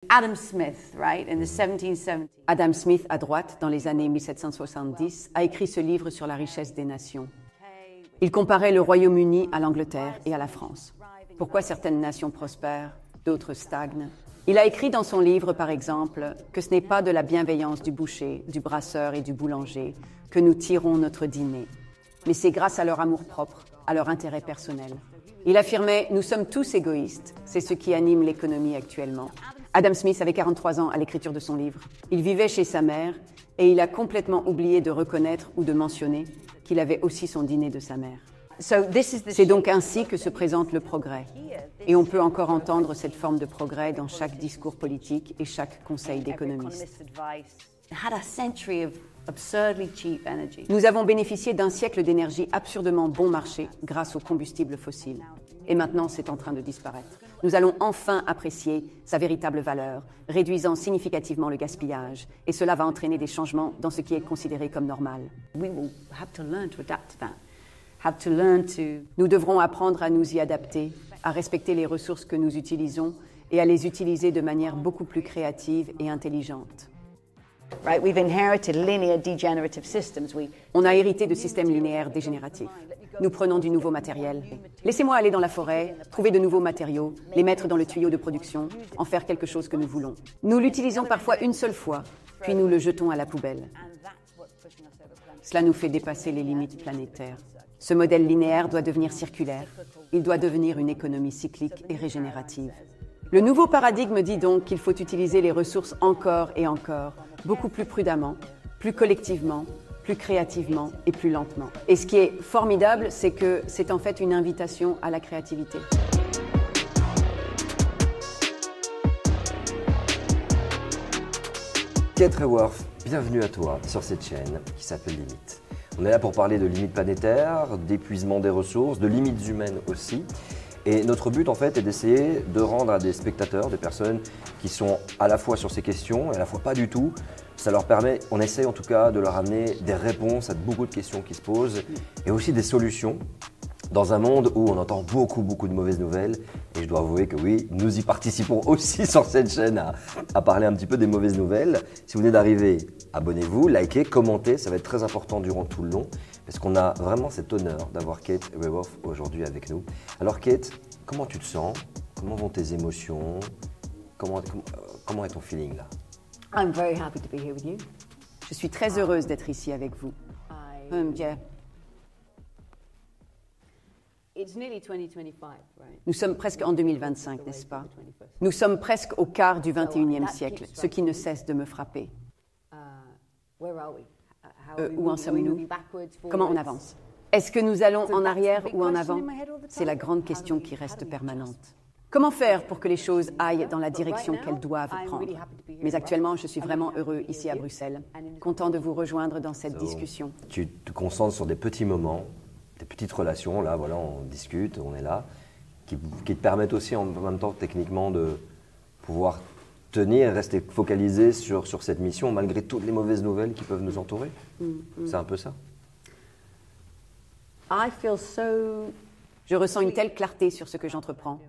Adam Smith, right, in the 1770s. Adam Smith, à droite, dans les années 1770, a écrit ce livre sur la richesse des nations. Il comparait le Royaume-Uni à l'Angleterre et à la France. Pourquoi certaines nations prospèrent, d'autres stagnent? Il a écrit dans son livre, par exemple, que ce n'est pas de la bienveillance du boucher, du brasseur et du boulanger que nous tirons notre dîner, mais c'est grâce à leur amour-propre, à leur intérêt personnel. Il affirmait « Nous sommes tous égoïstes, c'est ce qui anime l'économie actuellement ». Adam Smith avait 43 ans à l'écriture de son livre. Il vivait chez sa mère et il a complètement oublié de reconnaître ou de mentionner qu'il avait aussi son dîner de sa mère. C'est donc ainsi que se présente le progrès. Et on peut encore entendre cette forme de progrès dans chaque discours politique et chaque conseil d'économiste. Nous avons bénéficié d'un siècle d'énergie absurdement bon marché grâce aux combustibles fossiles. Et maintenant, c'est en train de disparaître. Nous allons enfin apprécier sa véritable valeur, réduisant significativement le gaspillage. Et cela va entraîner des changements dans ce qui est considéré comme normal. Nous devrons apprendre à nous y adapter, à respecter les ressources que nous utilisons et à les utiliser de manière beaucoup plus créative et intelligente. On a hérité de systèmes linéaires dégénératifs. Nous prenons du nouveau matériel. Laissez-moi aller dans la forêt, trouver de nouveaux matériaux, les mettre dans le tuyau de production, en faire quelque chose que nous voulons. Nous l'utilisons parfois une seule fois, puis nous le jetons à la poubelle. Cela nous fait dépasser les limites planétaires. Ce modèle linéaire doit devenir circulaire. Il doit devenir une économie cyclique et régénérative. Le nouveau paradigme dit donc qu'il faut utiliser les ressources encore et encore, beaucoup plus prudemment, plus collectivement, plus créativement et plus lentement. Et ce qui est formidable, c'est que c'est en fait une invitation à la créativité. Kate Raworth, bienvenue à toi sur cette chaîne qui s'appelle Limites. On est là pour parler de limites planétaires, d'épuisement des ressources, de limites humaines aussi. Et notre but en fait est d'essayer de rendre à des spectateurs, des personnes qui sont à la fois sur ces questions et à la fois pas du tout, ça leur permet, on essaie en tout cas de leur amener des réponses à beaucoup de questions qui se posent et aussi des solutions dans un monde où on entend beaucoup de mauvaises nouvelles. Et je dois avouer que oui, nous y participons aussi sur cette chaîne à parler un petit peu des mauvaises nouvelles. Si vous venez d'arriver, abonnez-vous, likez, commentez, ça va être très important durant tout le long. Parce qu'on a vraiment cet honneur d'avoir Kate Raworth aujourd'hui avec nous. Alors Kate, comment tu te sens? Comment vont tes émotions? Comment est ton feeling là? I'm very happy to be here with you. Je suis très heureuse d'être ici avec vous. Yeah. It's nearly 2025, right? Nous sommes presque en 2025, n'est-ce pas? Nous sommes presque au quart du 21e siècle, ce qui ne cesse de me frapper. Where are we? Où en sommes-nous? Comment on avance? Est-ce que nous allons en arrière ou en avant? C'est la grande question qui reste permanente. Comment faire pour que les choses aillent dans la direction qu'elles doivent prendre? Mais actuellement, je suis vraiment heureux ici à Bruxelles, content de vous rejoindre dans cette discussion. Tu te concentres sur des petits moments, des petites relations, là, voilà, on discute, on est là, qui te permettent aussi en même temps techniquement de pouvoir tenir et rester focalisé sur cette mission malgré toutes les mauvaises nouvelles qui peuvent nous entourer. C'est un peu ça. Je ressens une telle clarté sur ce que j'entreprends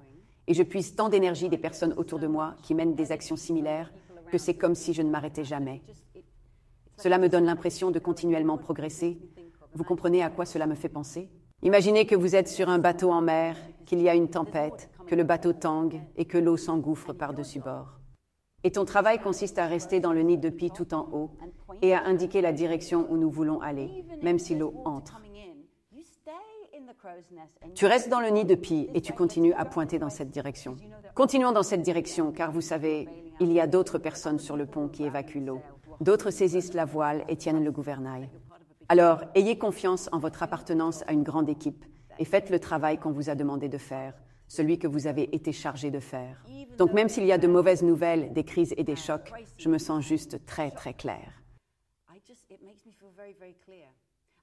et je puise tant d'énergie des personnes autour de moi qui mènent des actions similaires que c'est comme si je ne m'arrêtais jamais. Cela me donne l'impression de continuellement progresser. Vous comprenez à quoi cela me fait penser? Imaginez que vous êtes sur un bateau en mer, qu'il y a une tempête, que le bateau tangue et que l'eau s'engouffre par-dessus bord. Et ton travail consiste à rester dans le nid de pie tout en haut et à indiquer la direction où nous voulons aller, même si l'eau entre. Tu restes dans le nid de pie et tu continues à pointer dans cette direction. Continuons dans cette direction, car vous savez, il y a d'autres personnes sur le pont qui évacuent l'eau. D'autres saisissent la voile et tiennent le gouvernail. Alors, ayez confiance en votre appartenance à une grande équipe et faites le travail qu'on vous a demandé de faire, celui que vous avez été chargé de faire. Donc même s'il y a de mauvaises nouvelles, des crises et des chocs, je me sens juste très claire.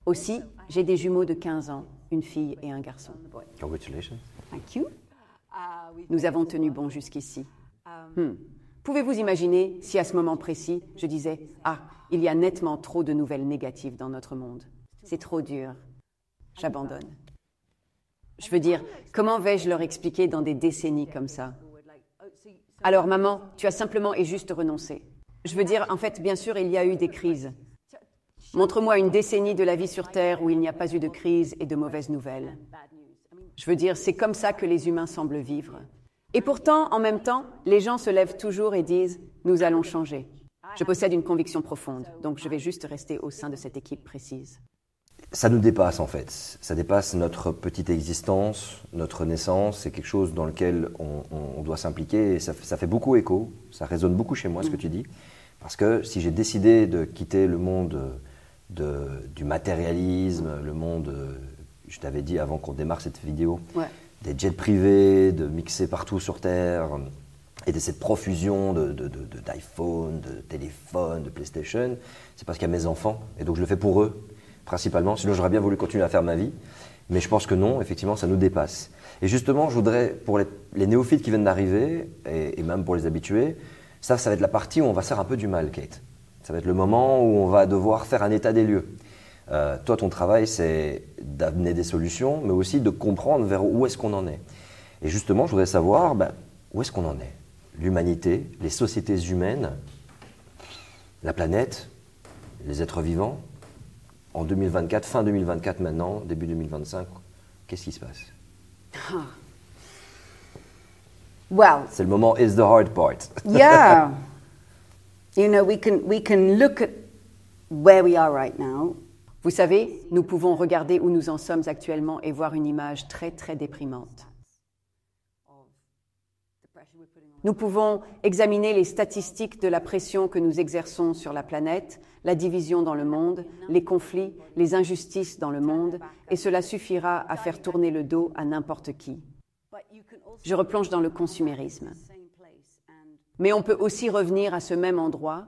Aussi, j'ai des jumeaux de 15 ans, une fille et un garçon. Congratulations. Thank you. Nous avons tenu bon jusqu'ici. Pouvez-vous imaginer si à ce moment précis, je disais « Ah, il y a nettement trop de nouvelles négatives dans notre monde. C'est trop dur. J'abandonne. » Je veux dire, comment vais-je leur expliquer dans des décennies comme ça? Alors maman, tu as simplement et juste renoncé. Je veux dire, en fait, bien sûr, il y a eu des crises. Montre-moi une décennie de la vie sur Terre où il n'y a pas eu de crise et de mauvaises nouvelles. Je veux dire, c'est comme ça que les humains semblent vivre. Et pourtant, en même temps, les gens se lèvent toujours et disent « nous allons changer ». Je possède une conviction profonde, donc je vais juste rester au sein de cette équipe précise. Ça nous dépasse en fait, ça dépasse notre petite existence, notre naissance, c'est quelque chose dans lequel on doit s'impliquer et ça fait beaucoup écho, ça résonne beaucoup chez moi ce que tu dis, parce que si j'ai décidé de quitter le monde du matérialisme, le monde, je t'avais dit avant qu'on démarre cette vidéo, des jets privés, de mixer partout sur Terre et de cette profusion d'iPhone, de téléphone, de PlayStation, c'est parce qu'il y a mes enfants et donc je le fais pour eux. Principalement, sinon j'aurais bien voulu continuer à faire ma vie, mais je pense que non, effectivement, ça nous dépasse. Et justement, je voudrais, pour les néophytes qui viennent d'arriver, et même pour les habitués, ça va être la partie où on va se faire un peu du mal, Kate. Ça va être le moment où on va devoir faire un état des lieux. Toi, ton travail, c'est d'amener des solutions, mais aussi de comprendre vers où est-ce qu'on en est. Et justement, je voudrais savoir, où est-ce qu'on en est? L'humanité, les sociétés humaines, la planète, les êtres vivants. En 2024, fin 2024 maintenant, début 2025, qu'est-ce qui se passe? Well, c'est le moment is the hard part. Yeah. You know, we can look at where we are right now. Vous savez, nous pouvons regarder où nous en sommes actuellement et voir une image très, très déprimante. Nous pouvons examiner les statistiques de la pression que nous exerçons sur la planète, la division dans le monde, les conflits, les injustices dans le monde, et cela suffira à faire tourner le dos à n'importe qui. Je replonge dans le consumérisme. Mais on peut aussi revenir à ce même endroit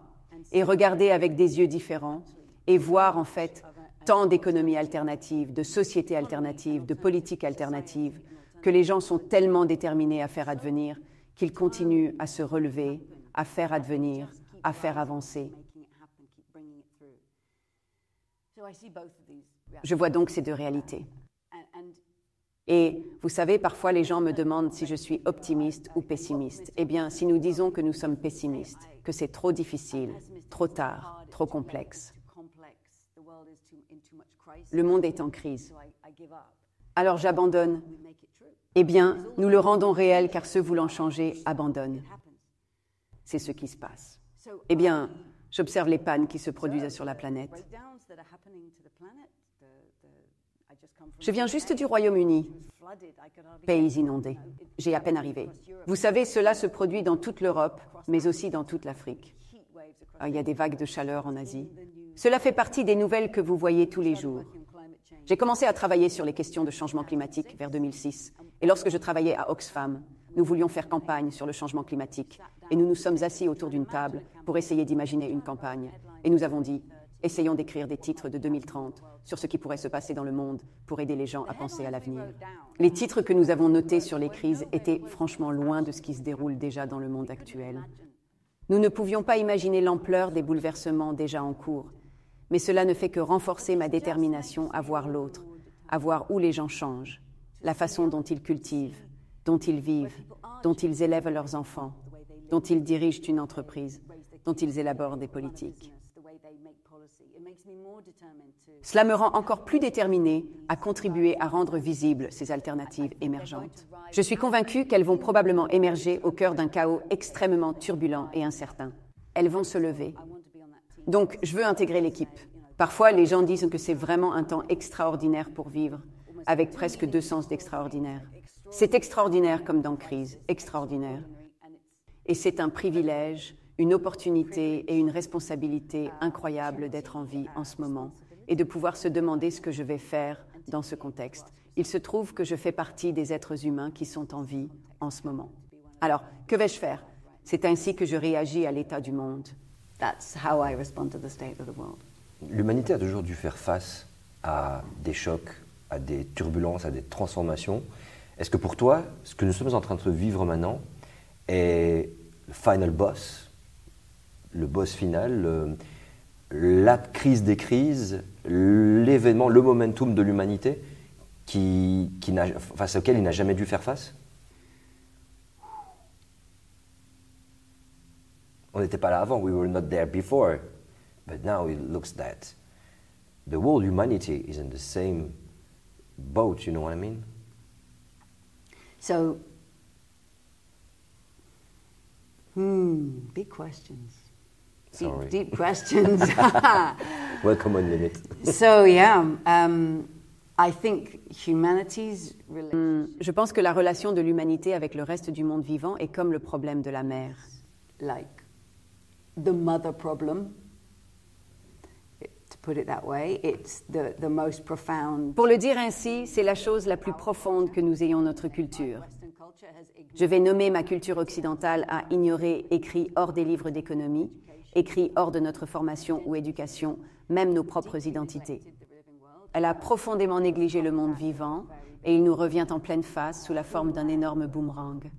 et regarder avec des yeux différents et voir en fait tant d'économies alternatives, de sociétés alternatives, de politiques alternatives, que les gens sont tellement déterminés à faire advenir qu'ils continuent à se relever, à faire advenir, à faire avancer. Je vois donc ces deux réalités. Et vous savez, parfois les gens me demandent si je suis optimiste ou pessimiste. Eh bien, si nous disons que nous sommes pessimistes, que c'est trop difficile, trop tard, trop complexe, le monde est en crise, alors j'abandonne. Eh bien, nous le rendons réel car ceux voulant changer abandonnent. C'est ce qui se passe. Eh bien, j'observe les pannes qui se produisent sur la planète. Je viens juste du Royaume-Uni, pays inondé. J'ai à peine arrivé. Vous savez, cela se produit dans toute l'Europe, mais aussi dans toute l'Afrique. Il y a des vagues de chaleur en Asie. Cela fait partie des nouvelles que vous voyez tous les jours. J'ai commencé à travailler sur les questions de changement climatique vers 2006. Et lorsque je travaillais à Oxfam, nous voulions faire campagne sur le changement climatique. Et nous nous sommes assis autour d'une table pour essayer d'imaginer une campagne. Et nous avons dit, essayons d'écrire des titres de 2030 sur ce qui pourrait se passer dans le monde pour aider les gens à penser à l'avenir. Les titres que nous avons notés sur les crises étaient franchement loin de ce qui se déroule déjà dans le monde actuel. Nous ne pouvions pas imaginer l'ampleur des bouleversements déjà en cours. Mais cela ne fait que renforcer ma détermination à voir l'autre, à voir où les gens changent, la façon dont ils cultivent, dont ils vivent, dont ils élèvent leurs enfants, dont ils dirigent une entreprise, dont ils élaborent des politiques. Cela me rend encore plus déterminée à contribuer à rendre visibles ces alternatives émergentes. Je suis convaincue qu'elles vont probablement émerger au cœur d'un chaos extrêmement turbulent et incertain. Elles vont se lever. Donc, je veux intégrer l'équipe. Parfois, les gens disent que c'est vraiment un temps extraordinaire pour vivre, avec presque 2 sens d'extraordinaire. C'est extraordinaire comme dans crise, extraordinaire. Et c'est un privilège, une opportunité et une responsabilité incroyable d'être en vie en ce moment et de pouvoir se demander ce que je vais faire dans ce contexte. Il se trouve que je fais partie des êtres humains qui sont en vie en ce moment. Alors, que vais-je faire? C'est ainsi que je réagis à l'état du monde. That's how I respond to the state of the world. L'humanité a toujours dû faire face à des chocs, à des turbulences, à des transformations. Est-ce que pour toi, ce que nous sommes en train de vivre maintenant est le final boss, le boss final, la crise des crises, l'événement, le momentum de l'humanité face auquel il n'a jamais dû faire face? On n'était pas là avant. We were not there before. But now it looks that the whole humanity is in the same boat, you know what I mean? So, big questions. Sorry. Deep questions. Welcome on Limit. So, yeah, I think humanity's Je pense que la relation de l'humanité avec le reste du monde vivant est comme le problème de la mer. like the mother problem, to put it that way. It's the most profound. Pour le dire ainsi, c'est la chose la plus profonde que nous ayons notre culture. Je vais nommer ma culture occidentale à ignorer écrit hors des livres d'économie, écrit hors de notre formation ou éducation, même nos propres identités. Elle a profondément négligé le monde vivant et il nous revient en pleine face sous la forme d'un énorme boomerang.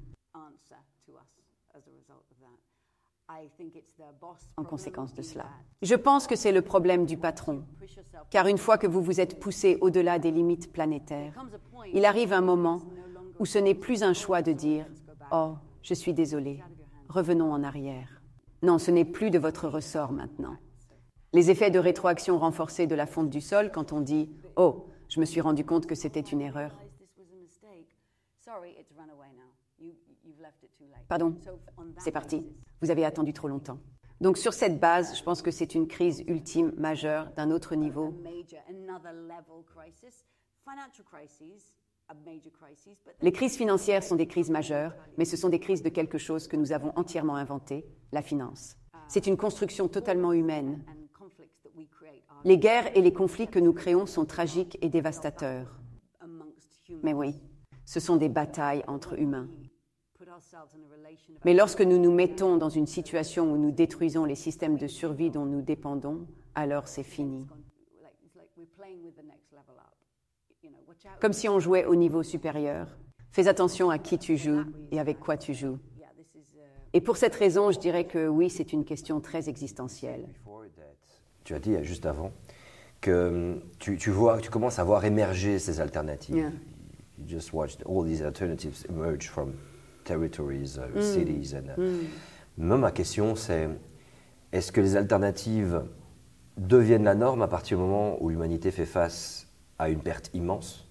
En conséquence de cela. Je pense que c'est le problème du patron, car une fois que vous vous êtes poussé au-delà des limites planétaires, il arrive un moment où ce n'est plus un choix de dire « Oh, je suis désolé, revenons en arrière ». Non, ce n'est plus de votre ressort maintenant. Les effets de rétroaction renforcés de la fonte du sol quand on dit « Oh, je me suis rendu compte que c'était une erreur ». Pardon, c'est parti. Vous avez attendu trop longtemps. Donc sur cette base, je pense que c'est une crise ultime majeure d'un autre niveau. Les crises financières sont des crises majeures, mais ce sont des crises de quelque chose que nous avons entièrement inventé, la finance. C'est une construction totalement humaine. Les guerres et les conflits que nous créons sont tragiques et dévastateurs. Mais oui, ce sont des batailles entre humains. Mais lorsque nous nous mettons dans une situation où nous détruisons les systèmes de survie dont nous dépendons, alors c'est fini. Comme si on jouait au niveau supérieur. Fais attention à qui tu joues et avec quoi tu joues. Et pour cette raison, je dirais que oui, c'est une question très existentielle. Tu as dit juste avant que tu commences à voir émerger ces alternatives. Yeah. You just watched all these alternatives emerge from territories, cities. Même ma question, c'est est-ce que les alternatives deviennent la norme à partir du moment où l'humanité fait face à une perte immense,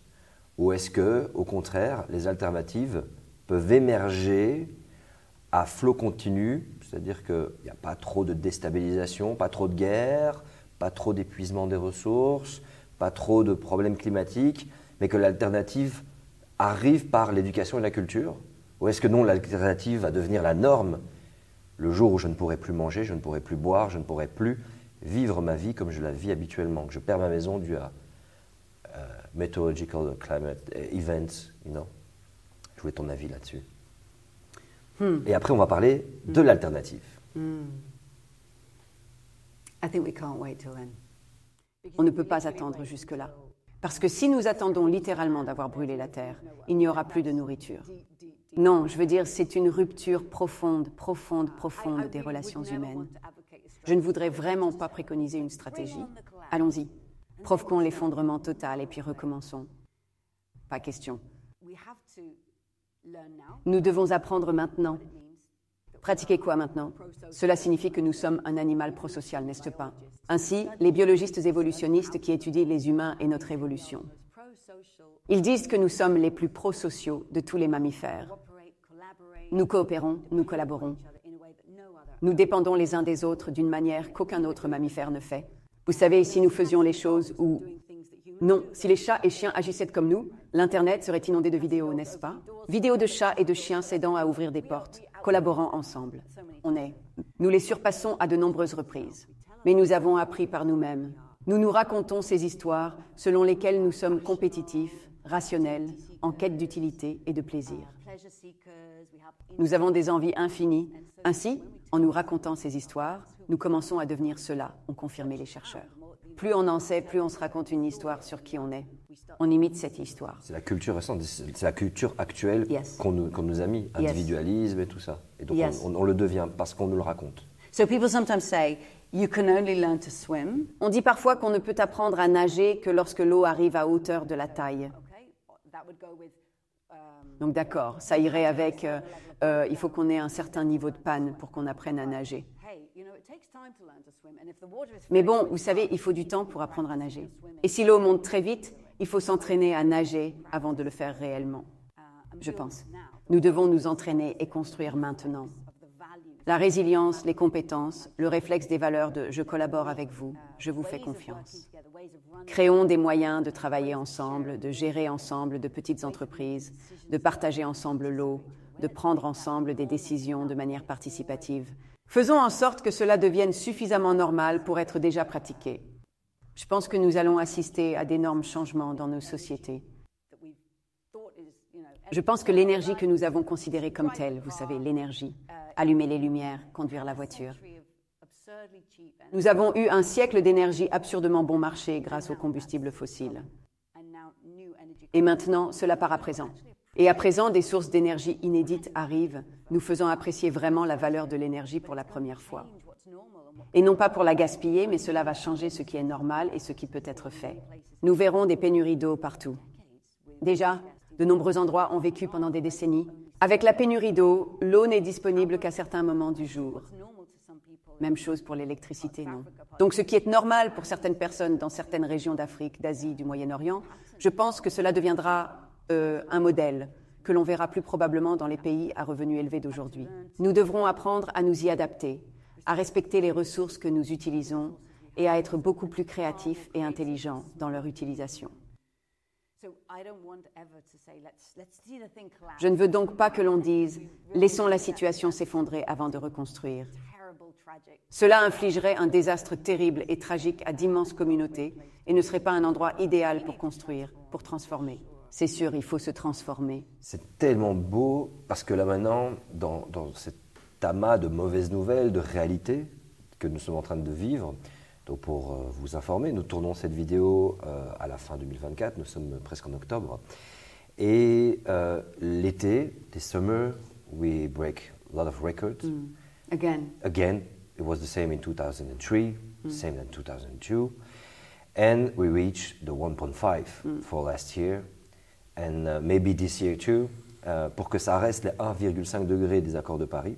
ou est-ce que, au contraire, les alternatives peuvent émerger à flot continu, c'est-à-dire qu'il n'y a pas trop de déstabilisation, pas trop de guerre, pas trop d'épuisement des ressources, pas trop de problèmes climatiques, mais que l'alternative arrive par l'éducation et la culture? Ou est-ce que non, l'alternative va devenir la norme le jour où je ne pourrai plus manger, je ne pourrai plus boire, je ne pourrai plus vivre ma vie comme je la vis habituellement, que je perds ma maison dû à meteorological climate events, you know? Je voulais ton avis là-dessus. Et après, on va parler de l'alternative. I think we can't wait till then. On ne peut pas attendre jusque-là. Parce que si nous attendons littéralement d'avoir brûlé la Terre, il n'y aura plus de nourriture. Non, je veux dire, c'est une rupture profonde, profonde, profonde des relations humaines. Je ne voudrais vraiment pas préconiser une stratégie. Allons-y. Provoquons l'effondrement total et puis recommençons. Pas question. Nous devons apprendre maintenant. Pratiquer quoi maintenant? Cela signifie que nous sommes un animal prosocial, n'est-ce pas? Ainsi, les biologistes évolutionnistes qui étudient les humains et notre évolution. Ils disent que nous sommes les plus prosociaux de tous les mammifères. Nous coopérons, nous collaborons. Nous dépendons les uns des autres d'une manière qu'aucun autre mammifère ne fait. Vous savez, si nous faisions les choses où... Non, si les chats et chiens agissaient comme nous, l'Internet serait inondé de vidéos, n'est-ce pas? Vidéos de chats et de chiens s'aidant à ouvrir des portes, collaborant ensemble. Nous les surpassons à de nombreuses reprises. Mais nous avons appris par nous-mêmes. Nous nous racontons ces histoires selon lesquelles nous sommes compétitifs, rationnels, en quête d'utilité et de plaisir. Nous avons des envies infinies. Ainsi, en nous racontant ces histoires, nous commençons à devenir cela, ont confirmé les chercheurs. Plus on en sait, plus on se raconte une histoire sur qui on est. On imite cette histoire. C'est la culture récente, c'est la culture actuelle qu'on nous a mis, individualisme et tout ça. Et donc on le devient parce qu'on nous le raconte. So people sometimes say, you can only learn to swim. On dit parfois qu'on ne peut apprendre à nager que lorsque l'eau arrive à hauteur de la taille. Donc d'accord, ça irait avec, il faut qu'on ait un certain niveau de panne pour qu'on apprenne à nager. Mais bon, vous savez, il faut du temps pour apprendre à nager. Et si l'eau monte très vite, il faut s'entraîner à nager avant de le faire réellement, je pense. Nous devons nous entraîner et construire maintenant. La résilience, les compétences, le réflexe des valeurs de « je collabore avec vous, je vous fais confiance ». Créons des moyens de travailler ensemble, de gérer ensemble de petites entreprises, de partager ensemble l'eau, de prendre ensemble des décisions de manière participative. Faisons en sorte que cela devienne suffisamment normal pour être déjà pratiqué. Je pense que nous allons assister à d'énormes changements dans nos sociétés. Je pense que l'énergie que nous avons considérée comme telle, vous savez, l'énergie, allumer les lumières, conduire la voiture. Nous avons eu un siècle d'énergie absurdement bon marché grâce aux combustibles fossiles. Et maintenant, cela part à présent. Et à présent, des sources d'énergie inédites arrivent, nous faisant apprécier vraiment la valeur de l'énergie pour la première fois. Et non pas pour la gaspiller, mais cela va changer ce qui est normal et ce qui peut être fait. Nous verrons des pénuries d'eau partout. Déjà, de nombreux endroits ont vécu pendant des décennies. Avec la pénurie d'eau, l'eau n'est disponible qu'à certains moments du jour. Même chose pour l'électricité, non? Donc ce qui est normal pour certaines personnes dans certaines régions d'Afrique, d'Asie, du Moyen-Orient, je pense que cela deviendra un modèle que l'on verra plus probablement dans les pays à revenus élevés d'aujourd'hui. Nous devrons apprendre à nous y adapter, à respecter les ressources que nous utilisons et à être beaucoup plus créatifs et intelligents dans leur utilisation. Je ne veux donc pas que l'on dise « laissons la situation s'effondrer avant de reconstruire ». Cela infligerait un désastre terrible et tragique à d'immenses communautés et ne serait pas un endroit idéal pour construire, pour transformer. C'est sûr, il faut se transformer. C'est tellement beau parce que là maintenant, dans cet amas de mauvaises nouvelles, de réalités que nous sommes en train de vivre, donc pour vous informer, nous tournons cette vidéo à la fin 2024, nous sommes presque en octobre. Et l'été, the summer, we break a lot of records. Again, it was the same in 2003, same in 2002. And we reached the 1.5 for last year. And maybe this year too. Pour que ça reste les 1,5 degrés des accords de Paris,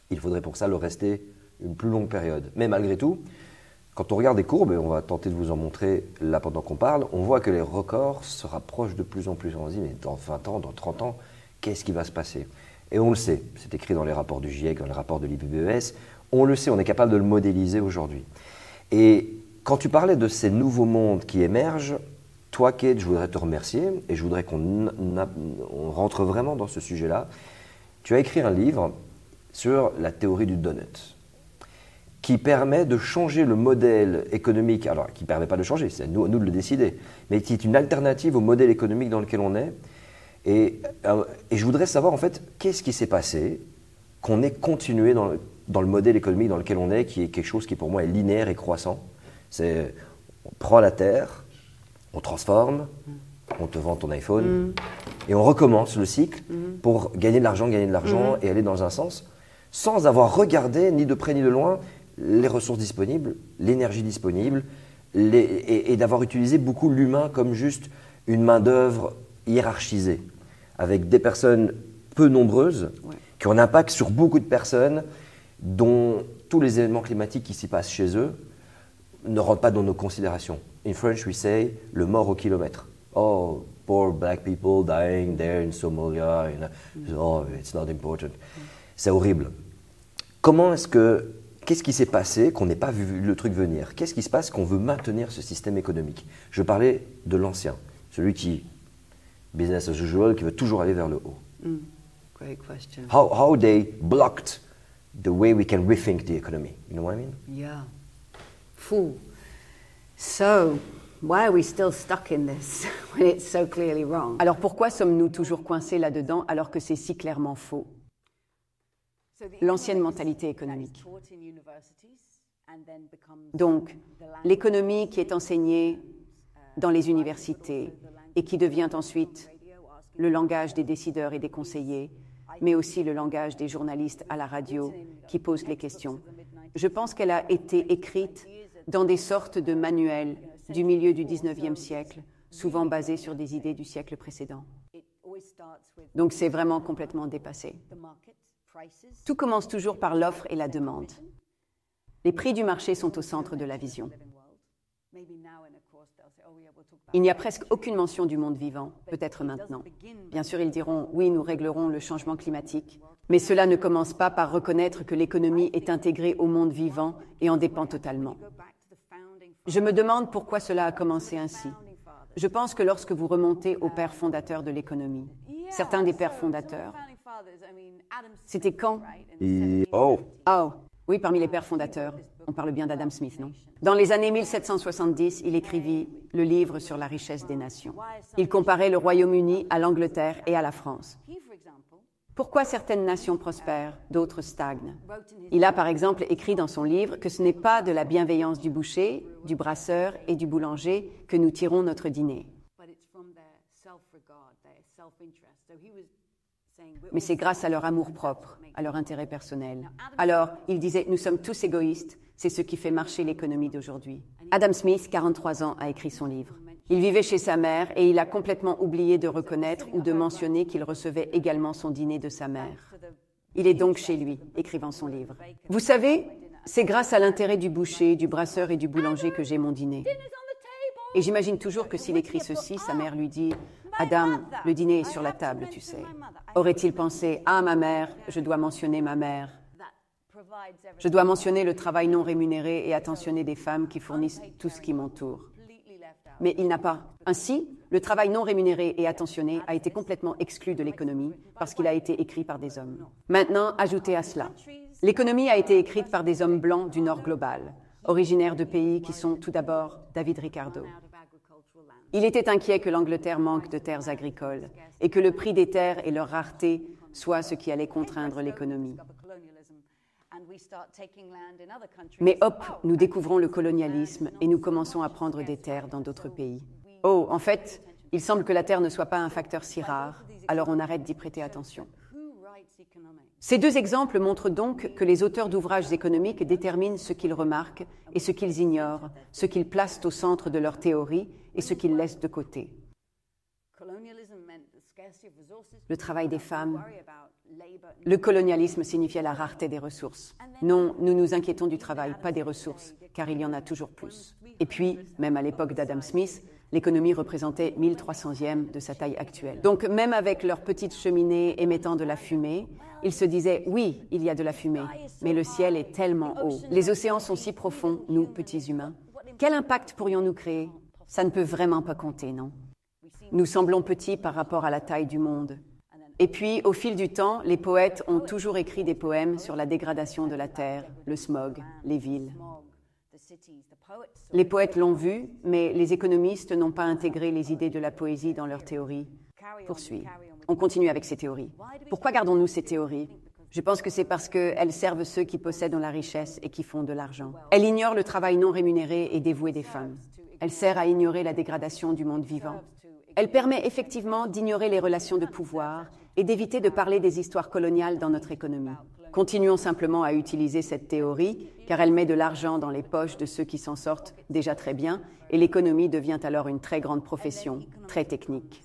il faudrait pour ça le rester une plus longue période. Mais malgré tout, quand on regarde les courbes, et on va tenter de vous en montrer là pendant qu'on parle, on voit que les records se rapprochent de plus en plus. On se dit, mais dans 20 ans, dans 30 ans, qu'est-ce qui va se passer? Et on le sait, c'est écrit dans les rapports du GIEC, dans les rapports de l'IPBES, on le sait, on est capable de le modéliser aujourd'hui. Et quand tu parlais de ces nouveaux mondes qui émergent, toi, Kate, je voudrais te remercier et je voudrais qu'on rentre vraiment dans ce sujet-là. Tu as écrit un livre sur la théorie du donut qui permet de changer le modèle économique, alors qui ne permet pas de changer, c'est à nous de le décider, mais qui est une alternative au modèle économique dans lequel on est. Et je voudrais savoir en fait, qu'est-ce qui s'est passé, qu'on ait continué dans le modèle économique dans lequel on est, qui est quelque chose qui pour moi est linéaire et croissant. C'est, on prend la terre, on transforme, on te vend ton iPhone, et on recommence le cycle pour gagner de l'argent et aller dans un sens, sans avoir regardé ni de près ni de loin les ressources disponibles, l'énergie disponible, et d'avoir utilisé beaucoup l'humain comme juste une main-d'œuvre hiérarchisée, avec des personnes peu nombreuses, qui ont un impact sur beaucoup de personnes, dont tous les événements climatiques qui s'y passent chez eux ne rentrent pas dans nos considérations. In French, we say le mort au kilomètre. Oh, poor black people dying there in Somalia. Oh, it's not important. C'est horrible. Qu'est-ce qui s'est passé qu'on n'ait pas vu le truc venir? Qu'est-ce qui se passe qu'on veut maintenir ce système économique? Je parlais de l'ancien, celui qui, business as usual, qui veut toujours aller vers le haut. Great question. How they blocked the way we can rethink the economy. You know what I mean? Yeah. So, why are we still stuck in this when it's so clearly wrong? Alors pourquoi sommes-nous toujours coincés là-dedans alors que c'est si clairement faux? L'ancienne mentalité économique. Donc, l'économie qui est enseignée dans les universités et qui devient ensuite le langage des décideurs et des conseillers, mais aussi le langage des journalistes à la radio qui posent les questions. Je pense qu'elle a été écrite dans des sortes de manuels du milieu du 19e siècle, souvent basés sur des idées du siècle précédent. Donc c'est vraiment complètement dépassé. Tout commence toujours par l'offre et la demande. Les prix du marché sont au centre de la vision. Il n'y a presque aucune mention du monde vivant, peut-être maintenant. Bien sûr, ils diront « oui, nous réglerons le changement climatique », mais cela ne commence pas par reconnaître que l'économie est intégrée au monde vivant et en dépend totalement. Je me demande pourquoi cela a commencé ainsi. Je pense que lorsque vous remontez aux pères fondateurs de l'économie, certains des pères fondateurs, c'était quand? Oh, Oui, parmi les pères fondateurs. On parle bien d'Adam Smith, non? Dans les années 1770, il écrivit le livre sur la richesse des nations. Il comparait le Royaume-Uni à l'Angleterre et à la France. Pourquoi certaines nations prospèrent, d'autres stagnent? Il a par exemple écrit dans son livre que ce n'est pas de la bienveillance du boucher, du brasseur et du boulanger que nous tirons notre dîner. Mais c'est grâce à leur amour-propre, à leur intérêt personnel. Alors, il disait, nous sommes tous égoïstes, c'est ce qui fait marcher l'économie d'aujourd'hui. Adam Smith, 43 ans, a écrit son livre. Il vivait chez sa mère et il a complètement oublié de reconnaître ou de mentionner qu'il recevait également son dîner de sa mère. Il est donc chez lui, écrivant son livre. Vous savez, c'est grâce à l'intérêt du boucher, du brasseur et du boulanger que j'ai mon dîner. Et j'imagine toujours que s'il écrit ceci, sa mère lui dit « Adam, le dîner est sur la table, tu sais. » Aurait-il pensé « Ah, ma mère, je dois mentionner ma mère. Je dois mentionner le travail non rémunéré et attentionner des femmes qui fournissent tout ce qui m'entoure. » Mais il n'a pas. Ainsi, le travail non rémunéré et attentionné a été complètement exclu de l'économie parce qu'il a été écrit par des hommes. Maintenant, ajoutez à cela. L'économie a été écrite par des hommes blancs du Nord global, originaires de pays qui sont tout d'abord David Ricardo. Il était inquiet que l'Angleterre manque de terres agricoles et que le prix des terres et leur rareté soient ce qui allait contraindre l'économie. Mais hop, nous découvrons le colonialisme et nous commençons à prendre des terres dans d'autres pays. Oh, en fait, il semble que la terre ne soit pas un facteur si rare, alors on arrête d'y prêter attention. Ces deux exemples montrent donc que les auteurs d'ouvrages économiques déterminent ce qu'ils remarquent et ce qu'ils ignorent, ce qu'ils placent au centre de leur théorie et ce qu'ils laissent de côté. Le travail des femmes. Le colonialisme signifiait la rareté des ressources. Non, nous nous inquiétons du travail, pas des ressources, car il y en a toujours plus. Et puis, même à l'époque d'Adam Smith, l'économie représentait 1300e de sa taille actuelle. Donc, même avec leurs petites cheminées émettant de la fumée, ils se disaient, oui, il y a de la fumée, mais le ciel est tellement haut. Les océans sont si profonds, nous, petits humains. Quel impact pourrions-nous créer? Ça ne peut vraiment pas compter, non? Nous semblons petits par rapport à la taille du monde. Et puis, au fil du temps, les poètes ont toujours écrit des poèmes sur la dégradation de la terre, le smog, les villes. Les poètes l'ont vu, mais les économistes n'ont pas intégré les idées de la poésie dans leurs théories. Poursuis. On continue avec ces théories. Pourquoi gardons-nous ces théories? Je pense que c'est parce qu'elles servent ceux qui possèdent la richesse et qui font de l'argent. Elles ignorent le travail non rémunéré et dévoué des femmes. Elles servent à ignorer la dégradation du monde vivant. Elle permet effectivement d'ignorer les relations de pouvoir et d'éviter de parler des histoires coloniales dans notre économie. Continuons simplement à utiliser cette théorie, car elle met de l'argent dans les poches de ceux qui s'en sortent déjà très bien, et l'économie devient alors une très grande profession, très technique.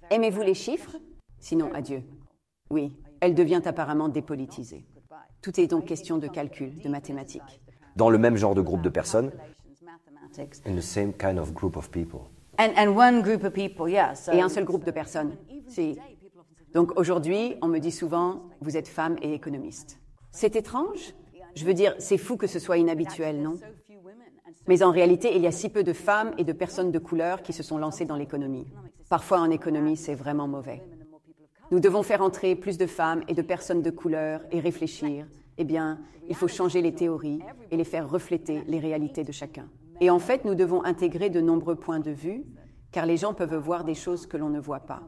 Aimez-vous les chiffres? Sinon, adieu. Oui, elle devient apparemment dépolitisée. Tout est donc question de calcul, de mathématiques. Dans le même genre de groupe de personnes. In the same kind of group of people. And one group of people, yeah. Et un seul groupe de personnes. Si. Donc aujourd'hui, on me dit souvent, vous êtes femme et économiste. C'est étrange? Je veux dire, c'est fou que ce soit inhabituel, non? Mais en réalité, il y a si peu de femmes et de personnes de couleur qui se sont lancées dans l'économie. Parfois, en économie, c'est vraiment mauvais. Nous devons faire entrer plus de femmes et de personnes de couleur et réfléchir. Eh bien, il faut changer les théories et les faire refléter les réalités de chacun. Et en fait, nous devons intégrer de nombreux points de vue, car les gens peuvent voir des choses que l'on ne voit pas.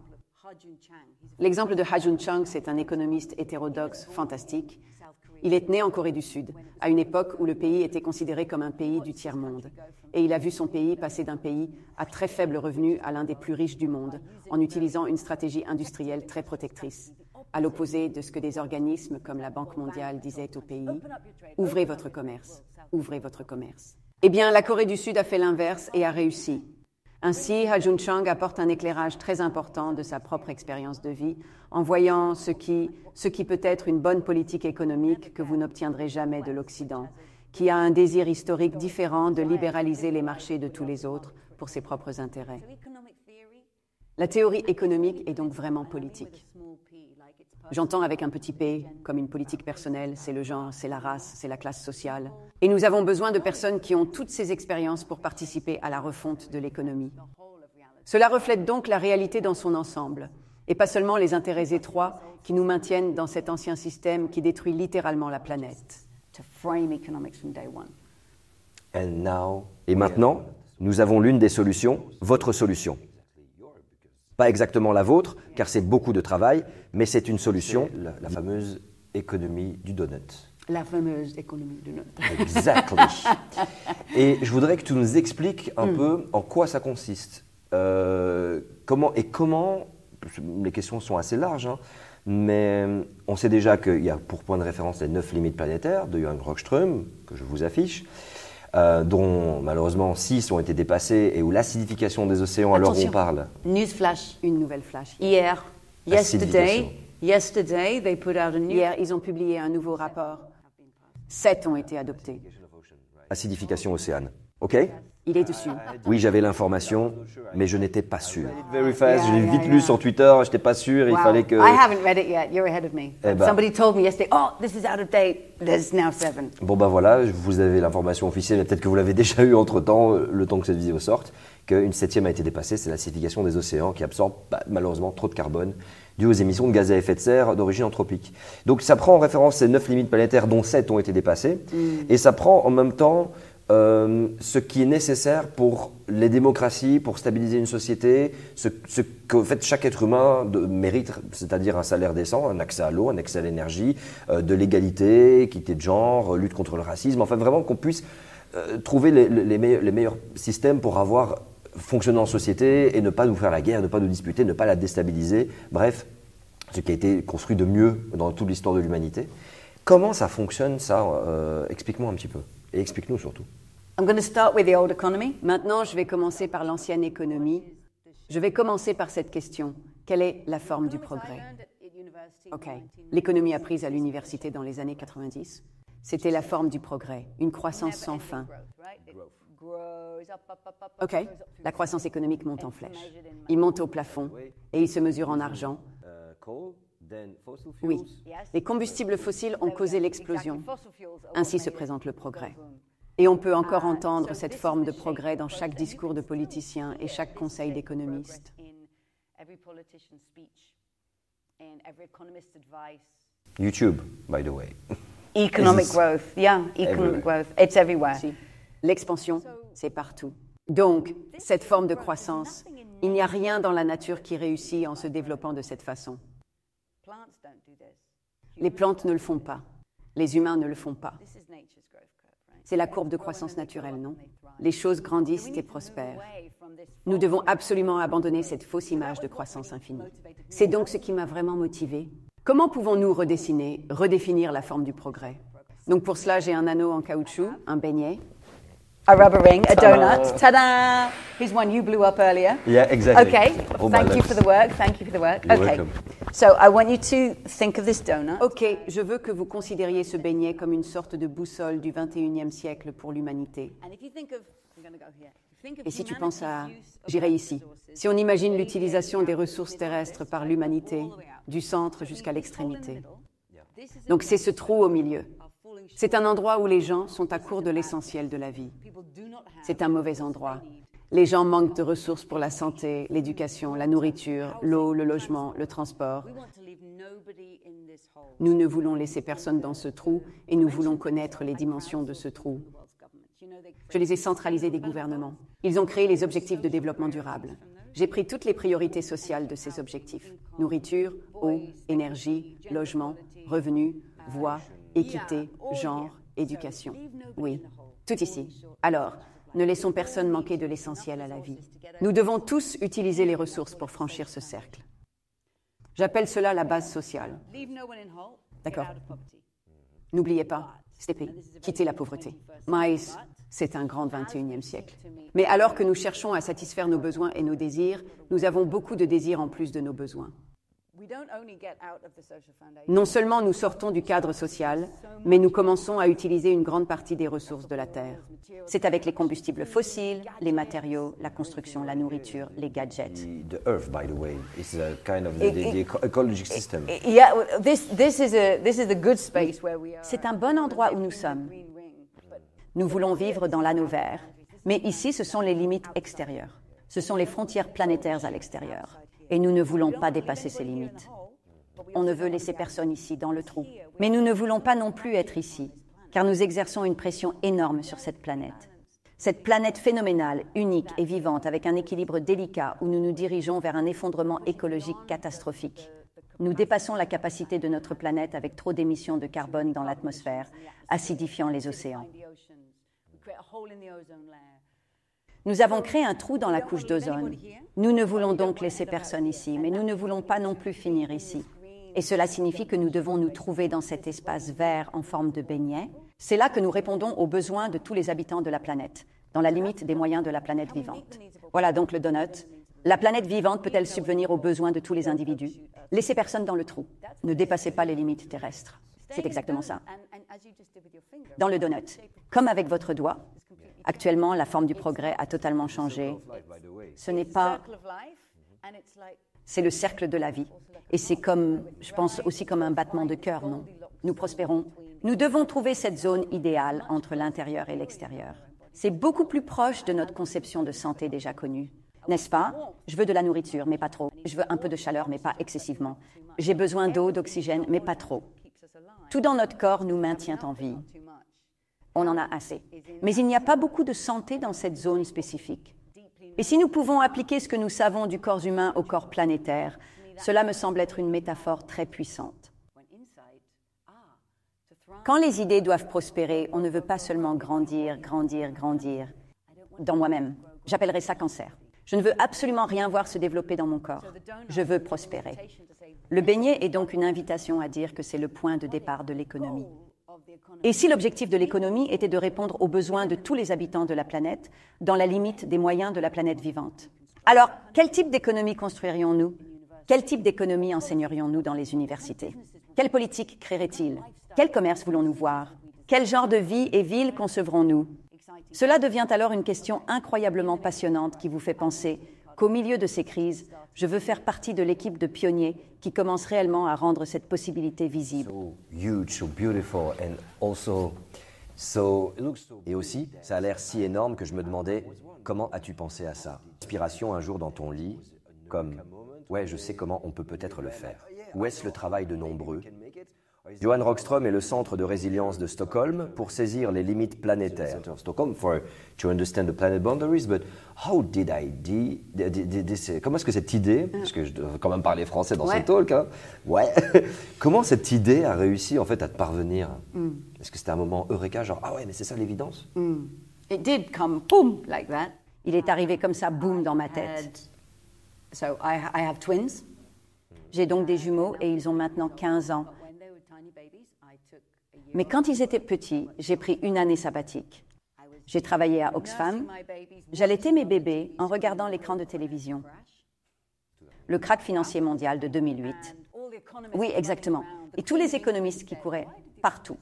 L'exemple de Ha-Joon Chang, c'est un économiste hétérodoxe fantastique. Il est né en Corée du Sud, à une époque où le pays était considéré comme un pays du tiers-monde. Et il a vu son pays passer d'un pays à très faible revenu à l'un des plus riches du monde, en utilisant une stratégie industrielle très protectrice, à l'opposé de ce que des organismes comme la Banque mondiale disaient au pays « Ouvrez votre commerce, ouvrez votre commerce ». Eh bien, la Corée du Sud a fait l'inverse et a réussi. Ainsi, Ha-Joon Chang apporte un éclairage très important de sa propre expérience de vie, en voyant ce qui peut être une bonne politique économique que vous n'obtiendrez jamais de l'Occident, qui a un désir historique différent de libéraliser les marchés de tous les autres pour ses propres intérêts. La théorie économique est donc vraiment politique. J'entends avec un petit p comme une politique personnelle, c'est le genre, c'est la race, c'est la classe sociale. Et nous avons besoin de personnes qui ont toutes ces expériences pour participer à la refonte de l'économie. Cela reflète donc la réalité dans son ensemble, et pas seulement les intérêts étroits qui nous maintiennent dans cet ancien système qui détruit littéralement la planète. Et maintenant, nous avons l'une des solutions, votre solution. Pas exactement la vôtre, car c'est beaucoup de travail, mais c'est une solution, la fameuse économie du donut. La fameuse économie du donut. Exactement. Et je voudrais que tu nous expliques un peu en quoi ça consiste. Comment, les questions sont assez larges, hein, mais on sait déjà qu'il y a pour point de référence les 9 limites planétaires de Johan Rockström, que je vous affiche, dont malheureusement 6 ont été dépassés et où l'acidification des océans, à l'heure où on parle. Newsflash. Une nouvelle flash. Hier, yesterday, they put out a new... Hier, ils ont publié un nouveau rapport. 7 ont été adoptés. Acidification océane. OK? Il est dessus. Oui, j'avais l'information, mais je n'étais pas sûr. Very fast, je l'ai vite lu sur Twitter, je n'étais pas sûr, il fallait que... I haven't read it yet, you're ahead of me. Eh ben. Somebody told me yesterday, oh, this is out of date, there's now 7. Bon ben voilà, vous avez l'information officielle, mais peut-être que vous l'avez déjà eu entre-temps, le temps que cette vidéo sorte, qu'une 7e a été dépassée, c'est l'acidification des océans qui absorbe malheureusement trop de carbone dû aux émissions de gaz à effet de serre d'origine anthropique. Donc ça prend en référence ces 9 limites planétaires dont 7 ont été dépassées, et ça prend en même temps ce qui est nécessaire pour les démocraties, pour stabiliser une société, ce que fait, chaque être humain mérite, c'est-à-dire un salaire décent, un accès à l'eau, un accès à l'énergie, de l'égalité, équité de genre, lutte contre le racisme, enfin vraiment qu'on puisse trouver les meilleurs systèmes pour avoir fonctionné en société et ne pas nous faire la guerre, ne pas nous disputer, ne pas la déstabiliser, bref, ce qui a été construit de mieux dans toute l'histoire de l'humanité. Comment ça fonctionne ça? Explique-moi un petit peu, et explique-nous surtout. I'm going to start with the old economy. Maintenant, je vais commencer par l'ancienne économie. Je vais commencer par cette question. Quelle est la forme du progrès? OK. L'économie apprise à l'université dans les années 90, c'était la forme du progrès, une croissance sans fin. OK. La croissance économique monte en flèche. Il monte au plafond et il se mesure en argent. Oui. Les combustibles fossiles ont causé l'explosion. Ainsi se présente le progrès. Et on peut encore entendre cette forme de progrès dans chaque discours de politicien et chaque conseil d'économistes. YouTube, by the way. Economic growth, yeah, economic growth. It's everywhere. L'expansion, c'est partout. Donc, cette forme de croissance, il n'y a rien dans la nature qui réussit en se développant de cette façon. Les plantes ne le font pas. Les humains ne le font pas. C'est la courbe de croissance naturelle, non? Les choses grandissent et prospèrent. Nous devons absolument abandonner cette fausse image de croissance infinie. C'est donc ce qui m'a vraiment motivée. Comment pouvons-nous redéfinir la forme du progrès? Donc pour cela, j'ai un anneau en caoutchouc, un beignet. A rubber ring, a donut. Ta-da! Here's one you blew up earlier. Yeah, exactly. Okay, thank you for the work, thank you for the work. You're Okay, welcome. so I want you to think of this donut. Ok, je veux que vous considériez ce beignet comme une sorte de boussole du 21e siècle pour l'humanité. And if you think of, I'm going to go here. Think of Et si tu penses à... humanity's use of J'irai ici. resources. Si on imagine l'utilisation des ressources terrestres par l'humanité, du centre jusqu'à l'extrémité. Donc c'est ce trou au milieu. C'est un endroit où les gens sont à court de l'essentiel de la vie. C'est un mauvais endroit. Les gens manquent de ressources pour la santé, l'éducation, la nourriture, l'eau, le logement, le transport. Nous ne voulons laisser personne dans ce trou et nous voulons connaître les dimensions de ce trou. Je les ai centralisés des gouvernements. Ils ont créé les objectifs de développement durable. J'ai pris toutes les priorités sociales de ces objectifs. Nourriture, eau, énergie, logement, revenus, voix, équité, genre, éducation. Oui, tout ici. Alors, ne laissons personne manquer de l'essentiel à la vie. Nous devons tous utiliser les ressources pour franchir ce cercle. J'appelle cela la base sociale. D'accord. N'oubliez pas, STP, quitter la pauvreté. Mais c'est un grand 21e siècle. Mais alors que nous cherchons à satisfaire nos besoins et nos désirs, nous avons beaucoup de désirs en plus de nos besoins. Non seulement nous sortons du cadre social, mais nous commençons à utiliser une grande partie des ressources de la Terre. C'est avec les combustibles fossiles, les matériaux, la construction, la nourriture, les gadgets. The Earth, by the way, is a kind of the ecological system. Yeah, this is the good space where we are. C'est un bon endroit où nous sommes. Nous voulons vivre dans l'anneau vert, mais ici, ce sont les limites extérieures. Ce sont les frontières planétaires à l'extérieur. Et nous ne voulons pas dépasser ces limites. On ne veut laisser personne ici, dans le trou. Mais nous ne voulons pas non plus être ici, car nous exerçons une pression énorme sur cette planète. Cette planète phénoménale, unique et vivante, avec un équilibre délicat où nous nous dirigeons vers un effondrement écologique catastrophique. Nous dépassons la capacité de notre planète avec trop d'émissions de carbone dans l'atmosphère, acidifiant les océans. Nous avons créé un trou dans la couche d'ozone. Nous ne voulons donc laisser personne ici, mais nous ne voulons pas non plus finir ici. Et cela signifie que nous devons nous trouver dans cet espace vert en forme de beignet. C'est là que nous répondons aux besoins de tous les habitants de la planète, dans la limite des moyens de la planète vivante. Voilà donc le donut. La planète vivante peut-elle subvenir aux besoins de tous les individus? Laissez personne dans le trou. Ne dépassez pas les limites terrestres. C'est exactement ça. Dans le donut, comme avec votre doigt, actuellement, la forme du progrès a totalement changé. Ce n'est pas... C'est le cercle de la vie. Et c'est comme, je pense aussi comme un battement de cœur, non? Nous prospérons. Nous devons trouver cette zone idéale entre l'intérieur et l'extérieur. C'est beaucoup plus proche de notre conception de santé déjà connue. N'est-ce pas? Je veux de la nourriture, mais pas trop. Je veux un peu de chaleur, mais pas excessivement. J'ai besoin d'eau, d'oxygène, mais pas trop. Tout dans notre corps nous maintient en vie. On en a assez. Mais il n'y a pas beaucoup de santé dans cette zone spécifique. Et si nous pouvons appliquer ce que nous savons du corps humain au corps planétaire, cela me semble être une métaphore très puissante. Quand les idées doivent prospérer, on ne veut pas seulement grandir, grandir, grandir. Dans moi-même, j'appellerais ça cancer. Je ne veux absolument rien voir se développer dans mon corps. Je veux prospérer. Le beignet est donc une invitation à dire que c'est le point de départ de l'économie. Et si l'objectif de l'économie était de répondre aux besoins de tous les habitants de la planète, dans la limite des moyens de la planète vivante? Alors, quel type d'économie construirions-nous? Quel type d'économie enseignerions-nous dans les universités? Quelle politique créerait-il? Quel commerce voulons-nous voir? Quel genre de vie et ville concevrons-nous? Cela devient alors une question incroyablement passionnante qui vous fait penser qu'au milieu de ces crises, je veux faire partie de l'équipe de pionniers qui commence réellement à rendre cette possibilité visible. Et aussi, ça a l'air si énorme que je me demandais, comment as-tu pensé à ça? Inspiration un jour dans ton lit, comme, ouais, je sais comment on peut peut-être le faire. Ou est-ce le travail de nombreux? Johan Rockström est le centre de résilience de Stockholm pour saisir les limites planétaires. Stockholm to understand the planet boundaries, but how did comment est-ce que cette idée, parce que je dois quand même parler français dans ce talk, hein, comment cette idée a réussi en fait à te parvenir? Est-ce que c'était un moment eureka, genre ah ouais mais c'est ça l'évidence? It did come boom like that. Il est arrivé comme ça, boum, dans ma tête. So I have twins. J'ai donc des jumeaux et ils ont maintenant 15 ans. Mais quand ils étaient petits, j'ai pris une année sabbatique. J'ai travaillé à Oxfam. J'allaitais mes bébés en regardant l'écran de télévision. Le krach financier mondial de 2008. Oui, exactement. Et tous les économistes qui couraient partout.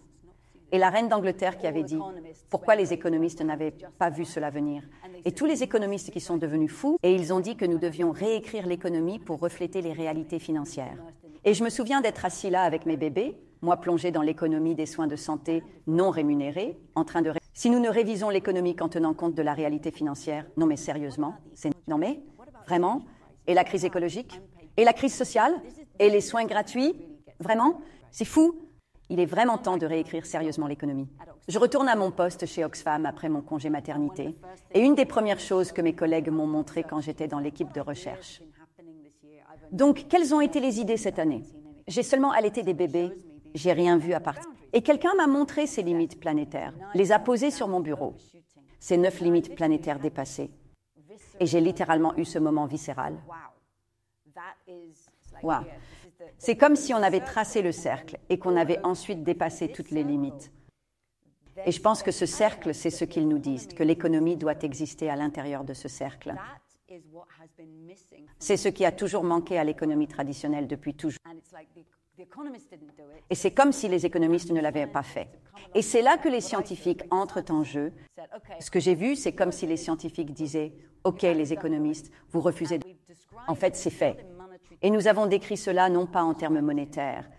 Et la reine d'Angleterre qui avait dit « Pourquoi les économistes n'avaient pas vu cela venir ?» Et tous les économistes qui sont devenus fous, et ils ont dit que nous devions réécrire l'économie pour refléter les réalités financières. Et je me souviens d'être assis là avec mes bébés, moi plongé dans l'économie des soins de santé non rémunérés, en train de... Si nous ne révisons l'économie qu'en tenant compte de la réalité financière, non mais sérieusement, non mais, vraiment? Et la crise écologique? Et la crise sociale? Et les soins gratuits? Vraiment? C'est fou! Il est vraiment temps de réécrire sérieusement l'économie. Je retourne à mon poste chez Oxfam après mon congé maternité. Et une des premières choses que mes collègues m'ont montré quand j'étais dans l'équipe de recherche. Donc, quelles ont été les idées cette année? J'ai seulement allaité des bébés. J'ai rien vu à part. Et quelqu'un m'a montré ces limites planétaires, les a posées sur mon bureau. Ces 9 limites planétaires dépassées. Et j'ai littéralement eu ce moment viscéral. Wow. C'est comme si on avait tracé le cercle et qu'on avait ensuite dépassé toutes les limites. Et je pense que ce cercle, c'est ce qu'ils nous disent, que l'économie doit exister à l'intérieur de ce cercle. C'est ce qui a toujours manqué à l'économie traditionnelle depuis toujours. Et c'est comme si les économistes ne l'avaient pas fait. Et c'est là que les scientifiques entrent en jeu. Ce que j'ai vu, c'est comme si les scientifiques disaient « Ok, les économistes, vous refusez de... » En fait, c'est fait. Et nous avons décrit cela non pas en termes monétaires.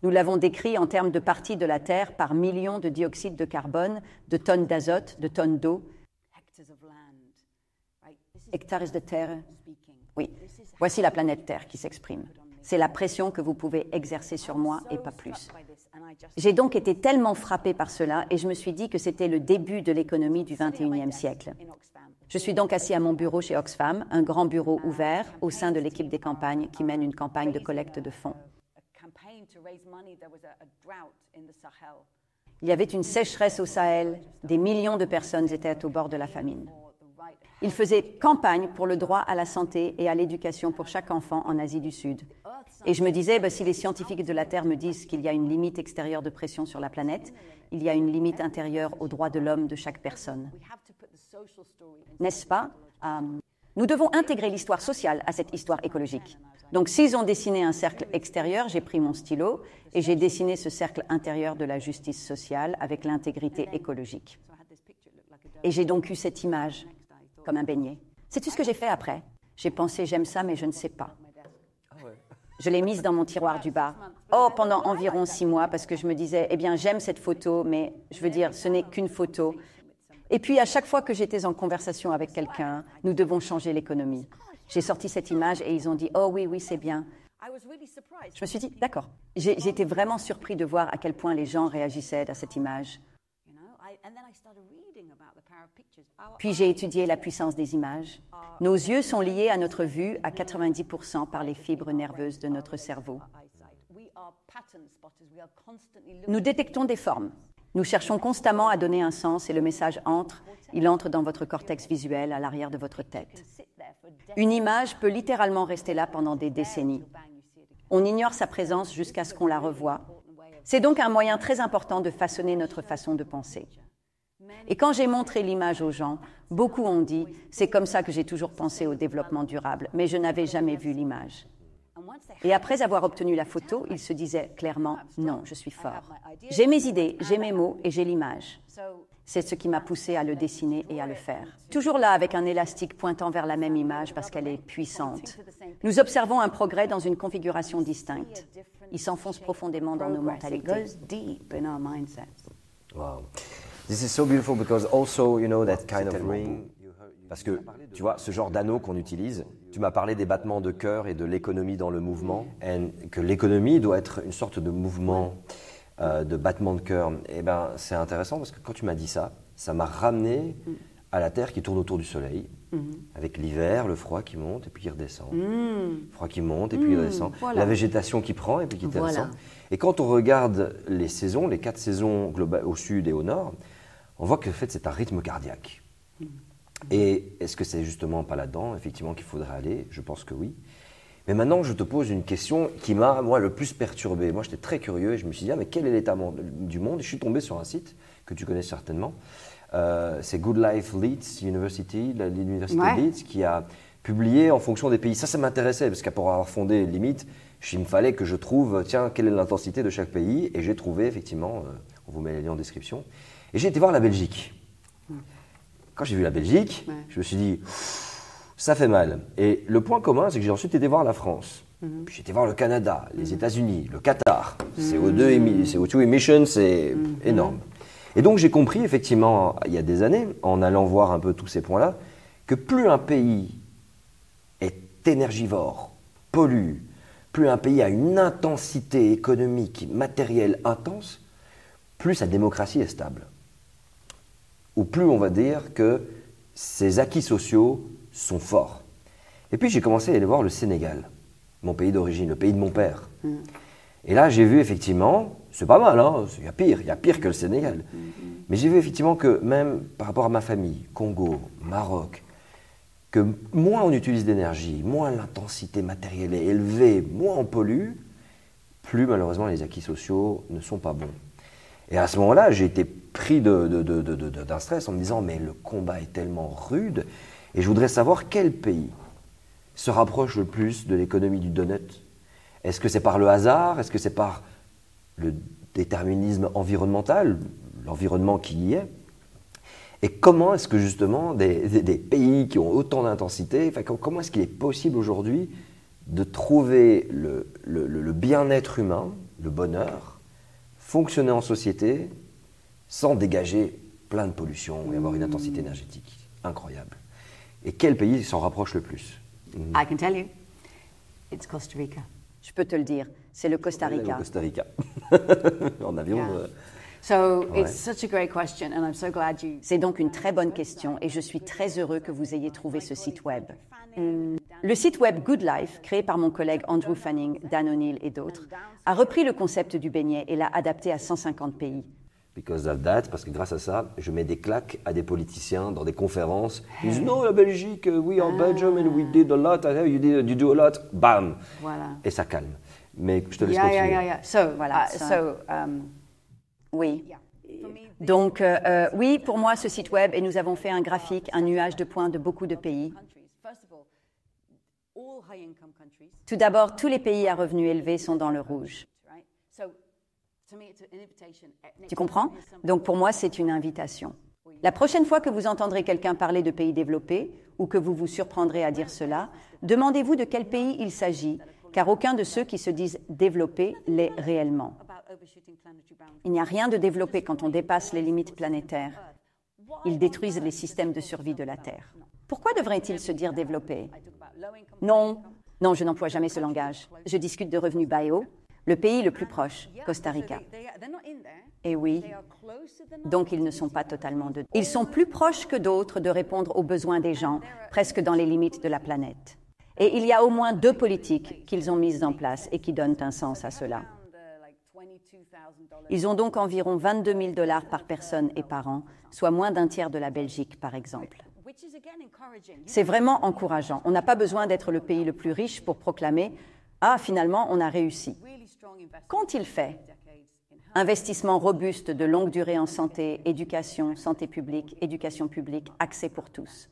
Nous l'avons décrit en termes de parties de la Terre par millions de dioxyde de carbone, de tonnes d'azote, de tonnes d'eau. Hectares de terre. Oui, voici la planète Terre qui s'exprime. C'est la pression que vous pouvez exercer sur moi et pas plus. J'ai donc été tellement frappée par cela et je me suis dit que c'était le début de l'économie du XXIe siècle. Je suis donc assis à mon bureau chez Oxfam, un grand bureau ouvert au sein de l'équipe des campagnes qui mène une campagne de collecte de fonds. Il y avait une sécheresse au Sahel, des millions de personnes étaient au bord de la famine. Ils faisaient campagne pour le droit à la santé et à l'éducation pour chaque enfant en Asie du Sud. Et je me disais, si les scientifiques de la Terre me disent qu'il y a une limite extérieure de pression sur la planète, il y a une limite intérieure aux droits de l'homme de chaque personne. N'est-ce pas? Nous devons intégrer l'histoire sociale à cette histoire écologique. Donc s'ils ont dessiné un cercle extérieur, j'ai pris mon stylo et j'ai dessiné ce cercle intérieur de la justice sociale avec l'intégrité écologique. Et j'ai donc eu cette image, comme un beignet. Sais-tu ce que j'ai fait après? J'ai pensé, j'aime ça, mais je ne sais pas. Je l'ai mise dans mon tiroir du bas. Pendant environ 6 mois, parce que je me disais, j'aime cette photo, mais je veux dire, ce n'est qu'une photo. Et puis, à chaque fois que j'étais en conversation avec quelqu'un, nous devons changer l'économie. J'ai sorti cette image et ils ont dit, oh oui, c'est bien. Je me suis dit, d'accord. J'ai été vraiment surpris de voir à quel point les gens réagissaient à cette image. Puis j'ai étudié la puissance des images. Nos yeux sont liés à notre vue à 90% par les fibres nerveuses de notre cerveau. Nous détectons des formes. Nous cherchons constamment à donner un sens et le message entre. Il entre dans votre cortex visuel à l'arrière de votre tête. Une image peut littéralement rester là pendant des décennies. On ignore sa présence jusqu'à ce qu'on la revoie. C'est donc un moyen très important de façonner notre façon de penser. Et quand j'ai montré l'image aux gens, beaucoup ont dit « c'est comme ça que j'ai toujours pensé au développement durable, mais je n'avais jamais vu l'image ». Et après avoir obtenu la photo, ils se disaient clairement « non, je suis fort. J'ai mes idées, j'ai mes mots et j'ai l'image ». C'est ce qui m'a poussé à le dessiner et à le faire. Toujours là avec un élastique pointant vers la même image parce qu'elle est puissante. Nous observons un progrès dans une configuration distincte. Il s'enfonce profondément dans nos mentalités. Wow. This is so beautiful because also, you know, that kind of ring. Parce que, tu vois, ce genre d'anneau qu'on utilise, tu m'as parlé des battements de cœur et de l'économie dans le mouvement, et que l'économie doit être une sorte de mouvement de battement de cœur. Eh bien, c'est intéressant parce que quand tu m'as dit ça, ça m'a ramené à la Terre qui tourne autour du Soleil, avec l'hiver, le froid qui monte et puis qui redescend. Le froid qui monte et puis qui redescend. Voilà. La végétation qui prend et puis qui redescend. Et quand on regarde les saisons, les 4 saisons globales au sud et au nord, on voit que en fait, c'est un rythme cardiaque. Et est-ce que c'est justement pas là-dedans, effectivement, qu'il faudrait aller? Je pense que oui. Mais maintenant, je te pose une question qui m'a, moi, le plus perturbé. Moi, j'étais très curieux et je me suis dit, mais quel est l'état du monde? Et je suis tombé sur un site que tu connais certainement. C'est Good Life Leeds University, l'université de Leeds, qui a publié en fonction des pays. Ça m'intéressait, parce qu'après avoir fondé Limite, il me fallait que je trouve, tiens, quelle est l'intensité de chaque pays. Et j'ai trouvé, effectivement, on vous met les liens en description. Et j'ai été voir la Belgique. Quand j'ai vu la Belgique, je me suis dit, ça fait mal. Et le point commun, c'est que j'ai ensuite été voir la France. Puis j'ai été voir le Canada, les États-Unis, le Qatar. CO2 emissions, c'est énorme. Et donc j'ai compris, effectivement, il y a des années, en allant voir un peu tous ces points-là, que plus un pays est énergivore, pollue, plus un pays a une intensité économique, matérielle intense, plus sa démocratie est stable. Ou plus on va dire que ses acquis sociaux sont forts. Et puis j'ai commencé à aller voir le Sénégal, mon pays d'origine, le pays de mon père. Et là j'ai vu effectivement, c'est pas mal, hein, il y a pire que le Sénégal. Mais j'ai vu effectivement que même par rapport à ma famille, Congo, Maroc, que moins on utilise d'énergie, moins l'intensité matérielle est élevée, moins on pollue, plus malheureusement les acquis sociaux ne sont pas bons. Et à ce moment-là, j'ai été pris d'un stress en me disant mais le combat est tellement rude et je voudrais savoir quel pays se rapproche le plus de l'économie du donut. Est-ce que c'est par le hasard? Est-ce que c'est par le déterminisme environnemental, l'environnement qui y est? Et comment est-ce que justement des pays qui ont autant d'intensité, enfin, comment est-ce qu'il est possible aujourd'hui de trouver le bien-être humain, le bonheur, fonctionner en société sans dégager plein de pollution et avoir une intensité énergétique incroyable? Et quel pays s'en rapproche le plus? I can tell you, it's Costa Rica. Je peux te le dire, c'est le Costa Le Rica. Costa Rica. En avion. Yeah. So it's such a great question, and I'm so glad you. C'est donc une très bonne question et je suis très heureux que vous ayez trouvé ce site web. Le site web Good Life, créé par mon collègue Andrew Fanning, Dan O'Neill et d'autres, a repris le concept du beignet et l'a adapté à 150 pays. Because of that, parce que grâce à ça, je mets des claques à des politiciens dans des conférences. Ils disent non, la Belgique, we are Belgium and we did a lot, you do a lot, bam. Voilà. Et ça calme. Mais je te laisse continuer. Yeah. So Voilà, oui. Donc, oui, pour moi, ce site web, et nous avons fait un graphique, un nuage de points de beaucoup de pays. Tout d'abord, tous les pays à revenus élevés sont dans le rouge. Tu comprends? Donc, pour moi, c'est une invitation. La prochaine fois que vous entendrez quelqu'un parler de pays développés, ou que vous vous surprendrez à dire cela, demandez-vous de quel pays il s'agit, car aucun de ceux qui se disent développés l'est réellement. Il n'y a rien de développé quand on dépasse les limites planétaires. Ils détruisent les systèmes de survie de la Terre. Pourquoi devraient-ils se dire développés? Non, je n'emploie jamais ce langage. Je discute de revenus bas et hauts. Le pays le plus proche, Costa Rica. Et oui, donc ils ne sont pas totalement dedans. Ils sont plus proches que d'autres de répondre aux besoins des gens, presque dans les limites de la planète. Et il y a au moins 2 politiques qu'ils ont mises en place et qui donnent un sens à cela. Ils ont donc environ 22 000 $ par personne et par an, soit moins d'un tiers de la Belgique, par exemple. C'est vraiment encourageant. On n'a pas besoin d'être le pays le plus riche pour proclamer « Ah, finalement, on a réussi ». Qu'ont-ils fait? Investissement robuste de longue durée en santé, éducation, santé publique, éducation publique, accès pour tous.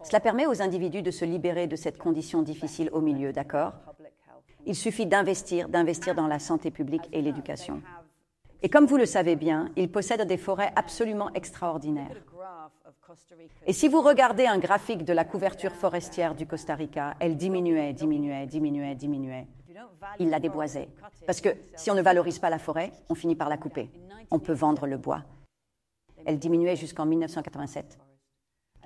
Cela permet aux individus de se libérer de cette condition difficile au milieu, d'accord? Il suffit d'investir dans la santé publique et l'éducation. Et comme vous le savez bien, ils possèdent des forêts absolument extraordinaires. Et si vous regardez un graphique de la couverture forestière du Costa Rica, elle diminuait. Ils la déboisaient. Parce que si on ne valorise pas la forêt, on finit par la couper. On peut vendre le bois. Elle diminuait jusqu'en 1987.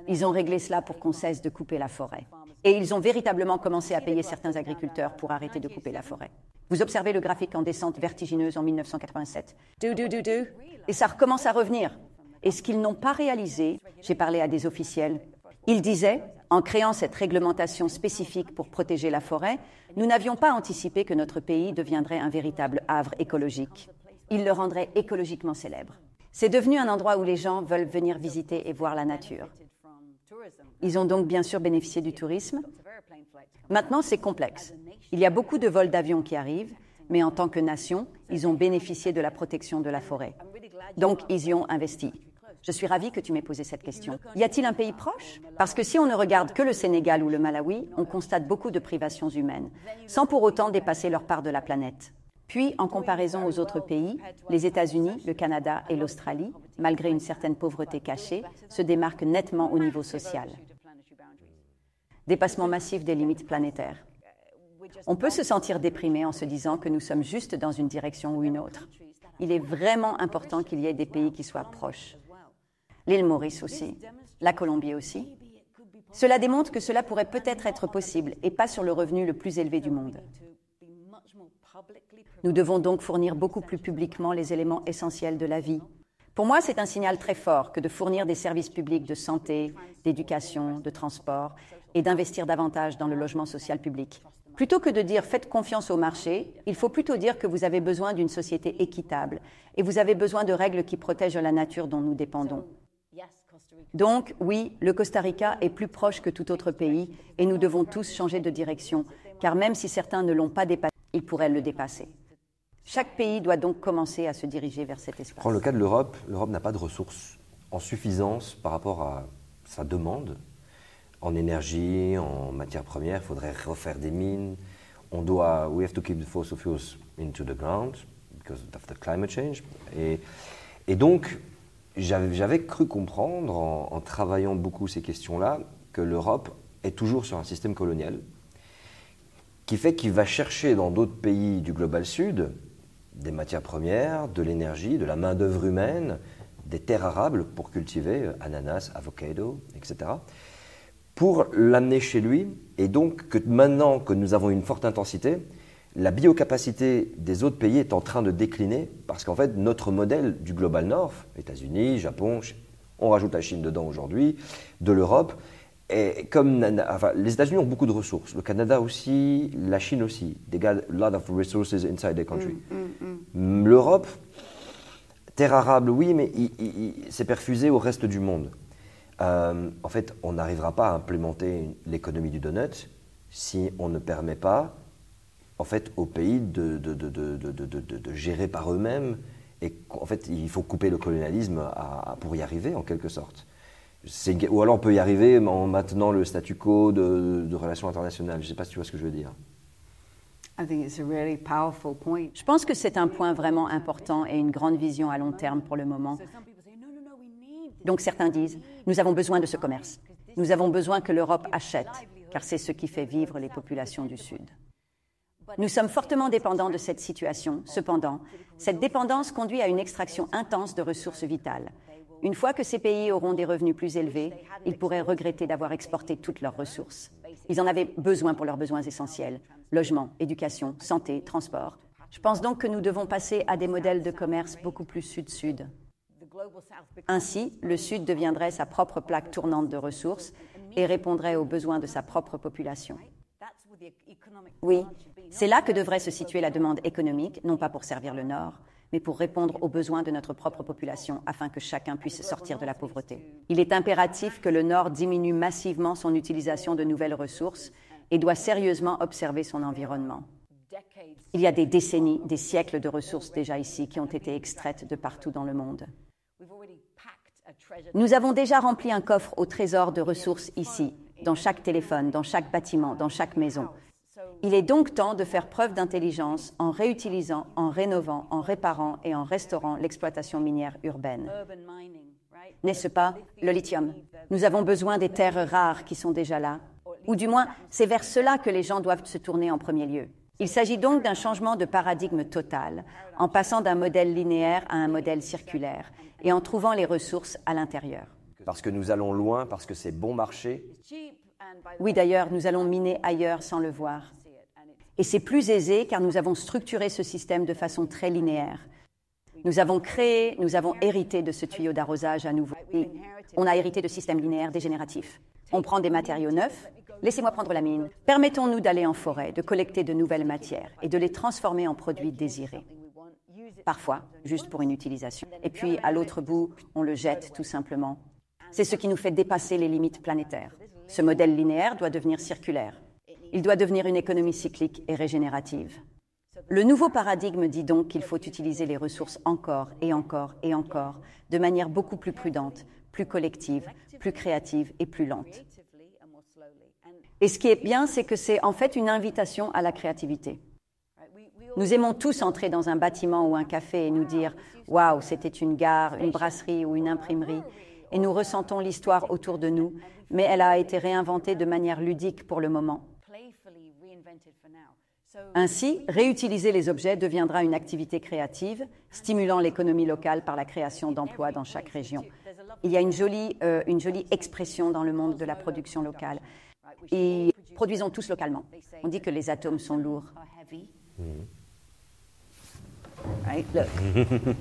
Ils ont réglé cela pour qu'on cesse de couper la forêt. Et ils ont véritablement commencé à payer certains agriculteurs pour arrêter de couper la forêt. Vous observez le graphique en descente vertigineuse en 1987. Et ça recommence à revenir. Et ce qu'ils n'ont pas réalisé, j'ai parlé à des officiels, ils disaient, en créant cette réglementation spécifique pour protéger la forêt, nous n'avions pas anticipé que notre pays deviendrait un véritable havre écologique. Il le rendrait écologiquement célèbre. C'est devenu un endroit où les gens veulent venir visiter et voir la nature. Ils ont donc bien sûr bénéficié du tourisme. Maintenant, c'est complexe. Il y a beaucoup de vols d'avions qui arrivent, mais en tant que nation, ils ont bénéficié de la protection de la forêt. Donc, ils y ont investi. Je suis ravie que tu m'aies posé cette question. Y a-t-il un pays proche? Parce que si on ne regarde que le Sénégal ou le Malawi, on constate beaucoup de privations humaines, sans pour autant dépasser leur part de la planète. Puis, en comparaison aux autres pays, les États-Unis, le Canada et l'Australie, malgré une certaine pauvreté cachée, se démarquent nettement au niveau social. Dépassement massif des limites planétaires. On peut se sentir déprimé en se disant que nous sommes juste dans une direction ou une autre. Il est vraiment important qu'il y ait des pays qui soient proches. L'île Maurice aussi, la Colombie aussi. Cela démontre que cela pourrait peut-être être possible et pas sur le revenu le plus élevé du monde. Nous devons donc fournir beaucoup plus publiquement les éléments essentiels de la vie. Pour moi, c'est un signal très fort que de fournir des services publics de santé, d'éducation, de transport et d'investir davantage dans le logement social public. Plutôt que de dire « faites confiance au marché », il faut plutôt dire que vous avez besoin d'une société équitable et vous avez besoin de règles qui protègent la nature dont nous dépendons. Donc, oui, le Costa Rica est plus proche que tout autre pays et nous devons tous changer de direction, car même si certains ne l'ont pas dépassé, ils pourraient le dépasser. Chaque pays doit donc commencer à se diriger vers cet espace. Prends le cas de l'Europe. L'Europe n'a pas de ressources en suffisance par rapport à sa demande. En énergie, en matières premières, il faudrait refaire des mines. We have to keep the fossil fuels into the ground because of the climate change. Et donc, j'avais cru comprendre, en travaillant beaucoup ces questions-là, que l'Europe est toujours sur un système colonial, qui fait qu'il va chercher dans d'autres pays du Global Sud des matières premières, de l'énergie, de la main-d'œuvre humaine, des terres arables pour cultiver ananas, avocado, etc., pour l'amener chez lui. Et donc, que maintenant que nous avons une forte intensité, la biocapacité des autres pays est en train de décliner parce qu'en fait, notre modèle du Global North, États-Unis, Japon, on rajoute la Chine dedans aujourd'hui, de l'Europe, et comme les États-Unis ont beaucoup de ressources, le Canada aussi, la Chine aussi, they got a lot of resources inside their country. L'Europe, terre arable, oui, mais c'est perfusé au reste du monde. En fait, on n'arrivera pas à implémenter l'économie du donut si on ne permet pas, en fait, aux pays de gérer par eux-mêmes. Et en fait, il faut couper le colonialisme pour y arriver, en quelque sorte. Ou alors on peut y arriver en maintenant le statu quo de relations internationales. Je ne sais pas si tu vois ce que je veux dire. Je pense que c'est un point vraiment important et une grande vision à long terme pour le moment. Donc certains disent, nous avons besoin de ce commerce. Nous avons besoin que l'Europe achète, car c'est ce qui fait vivre les populations du Sud. Nous sommes fortement dépendants de cette situation. Cependant, cette dépendance conduit à une extraction intense de ressources vitales. Une fois que ces pays auront des revenus plus élevés, ils pourraient regretter d'avoir exporté toutes leurs ressources. Ils en avaient besoin pour leurs besoins essentiels, logement, éducation, santé, transport. Je pense donc que nous devons passer à des modèles de commerce beaucoup plus sud-sud. Ainsi, le Sud deviendrait sa propre plaque tournante de ressources et répondrait aux besoins de sa propre population. Oui, c'est là que devrait se situer la demande économique, non pas pour servir le Nord, mais pour répondre aux besoins de notre propre population afin que chacun puisse sortir de la pauvreté. Il est impératif que le Nord diminue massivement son utilisation de nouvelles ressources et doit sérieusement observer son environnement. Il y a des décennies, des siècles de ressources déjà ici qui ont été extraites de partout dans le monde. Nous avons déjà rempli un coffre au trésor de ressources ici, dans chaque téléphone, dans chaque bâtiment, dans chaque maison. Il est donc temps de faire preuve d'intelligence en réutilisant, en rénovant, en réparant et en restaurant l'exploitation minière urbaine. N'est-ce pas, le lithium? Nous avons besoin des terres rares qui sont déjà là. Ou du moins, c'est vers cela que les gens doivent se tourner en premier lieu. Il s'agit donc d'un changement de paradigme total, en passant d'un modèle linéaire à un modèle circulaire, et en trouvant les ressources à l'intérieur. Parce que nous allons loin, parce que c'est bon marché. Oui, d'ailleurs, nous allons miner ailleurs sans le voir. Et c'est plus aisé car nous avons structuré ce système de façon très linéaire. Nous avons hérité de ce tuyau d'arrosage à nouveau. Et on a hérité de systèmes linéaires dégénératifs. On prend des matériaux neufs, laissez-moi prendre la mine. Permettons-nous d'aller en forêt, de collecter de nouvelles matières et de les transformer en produits désirés. Parfois, juste pour une utilisation. Et puis, à l'autre bout, on le jette tout simplement. C'est ce qui nous fait dépasser les limites planétaires. Ce modèle linéaire doit devenir circulaire. Il doit devenir une économie cyclique et régénérative. Le nouveau paradigme dit donc qu'il faut utiliser les ressources encore et encore et encore, de manière beaucoup plus prudente, plus collective, plus créative et plus lente. Et ce qui est bien, c'est que c'est en fait une invitation à la créativité. Nous aimons tous entrer dans un bâtiment ou un café et nous dire « Waouh, c'était une gare, une brasserie ou une imprimerie » et nous ressentons l'histoire autour de nous, mais elle a été réinventée de manière ludique pour le moment. Ainsi, réutiliser les objets deviendra une activité créative, stimulant l'économie locale par la création d'emplois dans chaque région. Il y a une jolie expression dans le monde de la production locale. Et produisons tous localement. On dit que les atomes sont lourds. Right, look.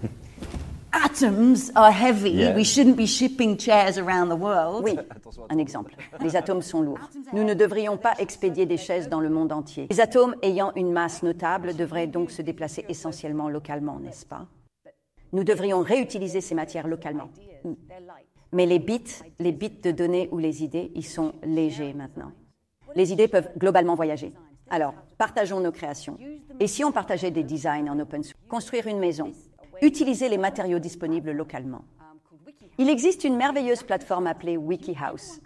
Atoms are heavy. Yeah. We shouldn't be shipping chairs around the world. Oui, un exemple. Les atomes sont lourds. Nous ne devrions pas expédier des chaises dans le monde entier. Les atomes ayant une masse notable devraient donc se déplacer essentiellement localement, n'est-ce pas? Nous devrions réutiliser ces matières localement. Mais les bits de données ou les idées, ils sont légers maintenant. Les idées peuvent globalement voyager. Alors, partageons nos créations. Et si on partageait des designs en open source? construire une maison, utiliser les matériaux disponibles localement. Il existe une merveilleuse plateforme appelée WikiHouse.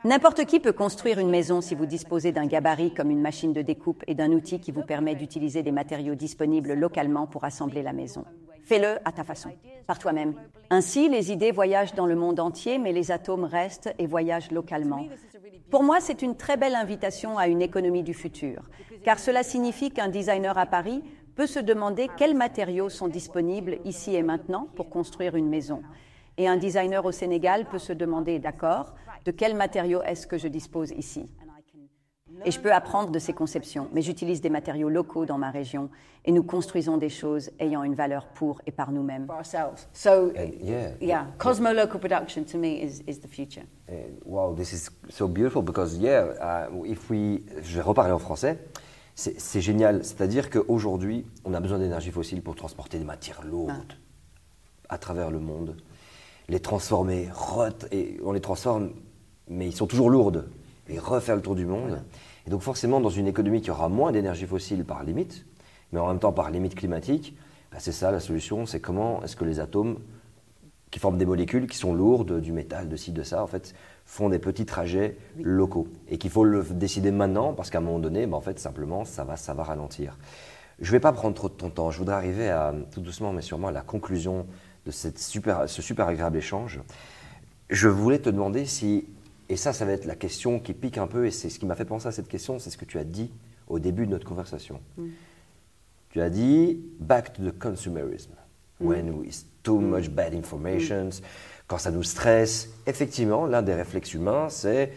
N'importe qui peut construire une maison si vous disposez d'un gabarit comme une machine de découpe et d'un outil qui vous permet d'utiliser des matériaux disponibles localement pour assembler la maison. Fais-le à ta façon, par toi-même. Ainsi, les idées voyagent dans le monde entier, mais les atomes restent et voyagent localement. Pour moi, c'est une très belle invitation à une économie du futur, car cela signifie qu'un designer à Paris peut se demander quels matériaux sont disponibles ici et maintenant pour construire une maison. Et un designer au Sénégal peut se demander, d'accord, de quels matériaux est-ce que je dispose ici? Et je peux apprendre de ces conceptions, mais j'utilise des matériaux locaux dans ma région et nous construisons des choses ayant une valeur pour et par nous-mêmes. So, Yeah. Cosmo local production to me is the future. Wow, this is so beautiful because je vais reparler en français. C'est génial. C'est-à-dire qu'aujourd'hui, on a besoin d'énergie fossile pour transporter des matières lourdes à travers le monde, les transformer, et on les transforme, mais ils sont toujours lourdes, et refaire le tour du monde. Voilà. Et donc forcément, dans une économie qui aura moins d'énergie fossile par limite, mais en même temps par limite climatique, c'est ça la solution, c'est comment est-ce que les atomes qui forment des molécules qui sont lourdes, du métal, de ci, de ça, en fait, font des petits trajets locaux. Et qu'il faut le décider maintenant, parce qu'à un moment donné, en fait, simplement, ça va ralentir. Je ne vais pas prendre trop de ton temps, je voudrais arriver tout doucement, mais sûrement à la conclusion de ce super agréable échange. Je voulais te demander si, et ça va être la question qui pique un peu, et c'est ce qui m'a fait penser à cette question, c'est ce que tu as dit au début de notre conversation. Tu as dit « back to the consumerism ». When it's too much bad information, quand ça nous stresse. Effectivement, l'un des réflexes humains, c'est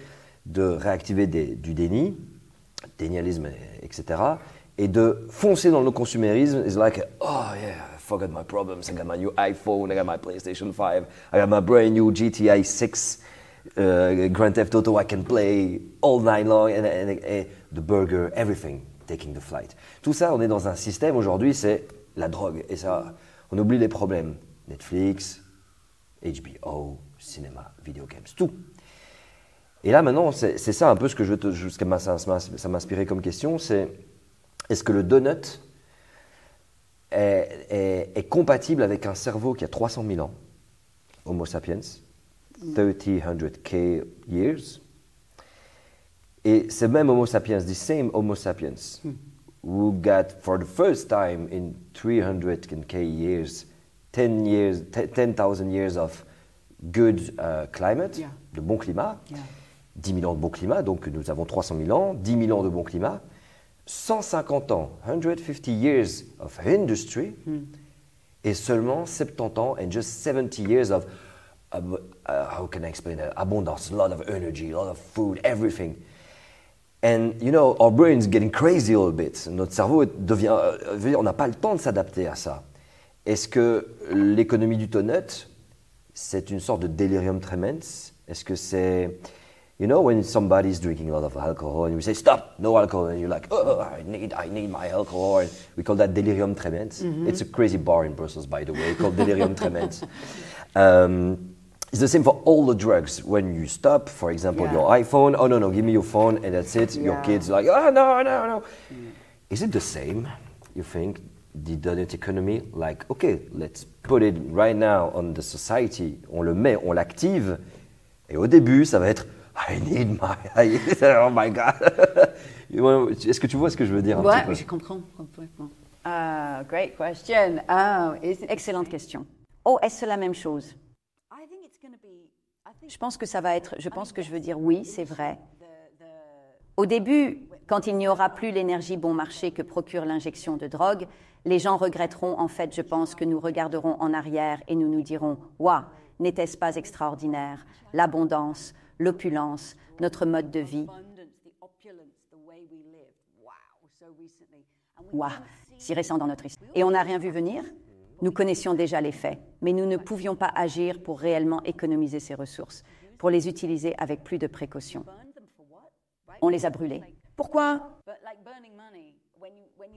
de réactiver du déni, dénialisme, etc., et de foncer dans le consumérisme. It's like, oh yeah, I forgot my problems, I got my new iPhone, I got my PlayStation 5, I got my brand new GTA 6, Grand Theft Auto I can play all night long, and the burger, everything, taking the flight. Tout ça, on est dans un système, aujourd'hui, c'est la drogue, et ça... On oublie les problèmes. Netflix, HBO, cinéma, video games, tout. Et là, maintenant, c'est ça un peu ce que ça m'a inspiré comme question, c'est est-ce que le donut est compatible avec un cerveau qui a 300 000 ans, Homo sapiens, 300k years, et ce même Homo sapiens, the same Homo sapiens, who got for the first time in 300k years, 10,000 years of good climate, de bon climat, 10 000 ans de bon climat, donc nous avons 300 000 ans, 10 000 ans de bon climat, 150 ans, 150 years of industry, et seulement 70 ans, and just 70 years of, how can I explain that, abundance, a lot of energy, a lot of food, everything. And, you know, our brain's getting crazy a little bit. Notre cerveau devient... on n'a pas le temps de s'adapter à ça. Est-ce que l'économie du donut, c'est une sorte de delirium tremens? Est-ce que c'est... You know, when somebody's drinking a lot of alcohol and we say, stop, no alcohol, and you're like, oh, I need my alcohol. We call that delirium tremens. It's a crazy bar in Brussels, by the way, called delirium tremens. It's the same for all the drugs. When you stop, for example, your iPhone, oh no, give me your phone, and that's it. Your kids are like, oh no. Is it the same, you think, the donut economy? Like, okay, let's put it right now on the society. On le met, on l'active, et au début, ça va être, oh my God. Est-ce que tu vois ce que je veux dire un petit peu? Je comprends complètement. Great question. Excellente question. Oh, est-ce la même chose? Je pense que je veux dire oui, c'est vrai. Au début, quand il n'y aura plus l'énergie bon marché que procure l'injection de drogue, les gens regretteront, en fait, je pense que nous regarderons en arrière et nous nous dirons « Waouh, n'était-ce pas extraordinaire, l'abondance, l'opulence, notre mode de vie. Waouh, si récent dans notre histoire. Et on n'a rien vu venir? Nous connaissions déjà les faits, mais nous ne pouvions pas agir pour réellement économiser ces ressources, pour les utiliser avec plus de précaution. On les a brûlés. Pourquoi?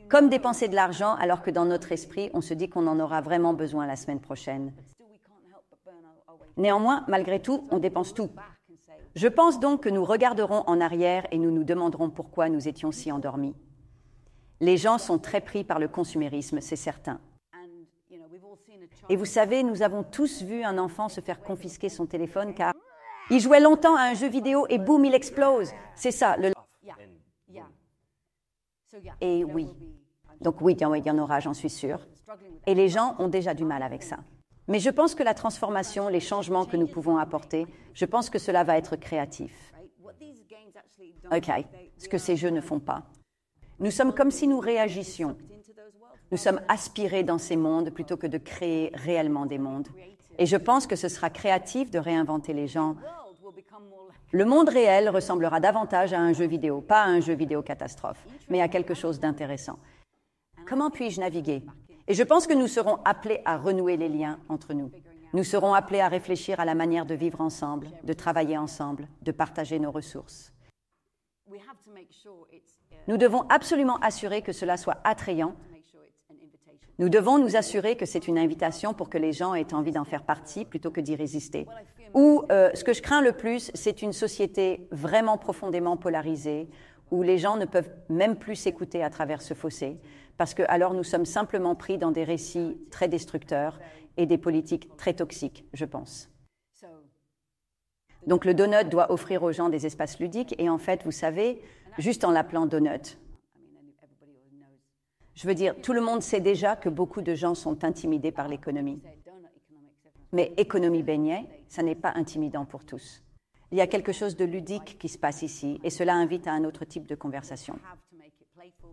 Comme dépenser de l'argent alors que dans notre esprit, on se dit qu'on en aura vraiment besoin la semaine prochaine. Néanmoins, malgré tout, on dépense tout. Je pense donc que nous regarderons en arrière et nous nous demanderons pourquoi nous étions si endormis. Les gens sont très pris par le consumérisme, c'est certain. Et vous savez, nous avons tous vu un enfant se faire confisquer son téléphone car il jouait longtemps à un jeu vidéo et boum, il explose. C'est ça, le... Et oui. Donc oui, il y en aura, j'en suis sûre. Et les gens ont déjà du mal avec ça. Mais je pense que la transformation, les changements que nous pouvons apporter, je pense que cela va être créatif. OK, ce que ces jeux ne font pas. Nous sommes comme si nous réagissions. Nous sommes aspirés dans ces mondes plutôt que de créer réellement des mondes. Et je pense que ce sera créatif de réinventer les gens. Le monde réel ressemblera davantage à un jeu vidéo, pas à un jeu vidéo catastrophe, mais à quelque chose d'intéressant. Comment puis-je naviguer? Et je pense que nous serons appelés à renouer les liens entre nous. Nous serons appelés à réfléchir à la manière de vivre ensemble, de travailler ensemble, de partager nos ressources. Nous devons absolument assurer que cela soit attrayant. Nous devons nous assurer que c'est une invitation pour que les gens aient envie d'en faire partie plutôt que d'y résister. Ou, ce que je crains le plus, c'est une société vraiment profondément polarisée, où les gens ne peuvent même plus s'écouter à travers ce fossé, parce que alors nous sommes simplement pris dans des récits très destructeurs et des politiques très toxiques, je pense. Donc le donut doit offrir aux gens des espaces ludiques, et en fait, vous savez, juste en l'appelant donut, je veux dire, tout le monde sait déjà que beaucoup de gens sont intimidés par l'économie. Mais économie beignet, ça n'est pas intimidant pour tous. Il y a quelque chose de ludique qui se passe ici, et cela invite à un autre type de conversation.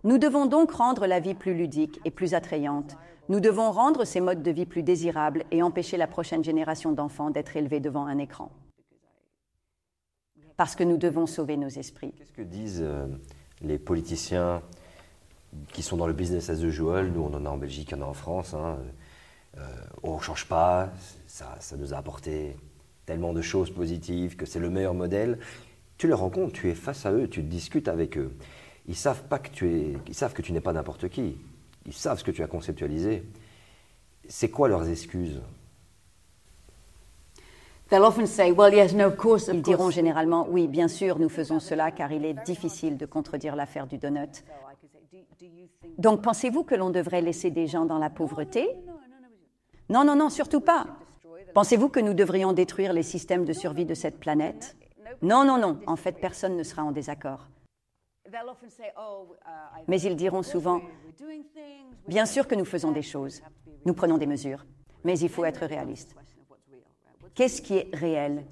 Nous devons donc rendre la vie plus ludique et plus attrayante. Nous devons rendre ces modes de vie plus désirables et empêcher la prochaine génération d'enfants d'être élevés devant un écran. Parce que nous devons sauver nos esprits. Qu'est-ce que disent les politiciens qui sont dans le business as usual? Nous, on en a en Belgique, on en a en France. On ne change pas, ça nous a apporté tellement de choses positives, que c'est le meilleur modèle. Tu les rencontres, tu es face à eux, tu discutes avec eux. Ils savent que tu n'es pas n'importe qui. Ils savent ce que tu as conceptualisé. C'est quoi leurs excuses? Ils diront généralement, oui, bien sûr, nous faisons cela car il est difficile de contredire l'affaire du donut. Donc, pensez-vous que l'on devrait laisser des gens dans la pauvreté? Non, non, non, surtout pas. Pensez-vous que nous devrions détruire les systèmes de survie de cette planète? Non, non, non. En fait, personne ne sera en désaccord. Mais ils diront souvent, bien sûr que nous faisons des choses, nous prenons des mesures, mais il faut être réaliste. Qu'est-ce qui est réel?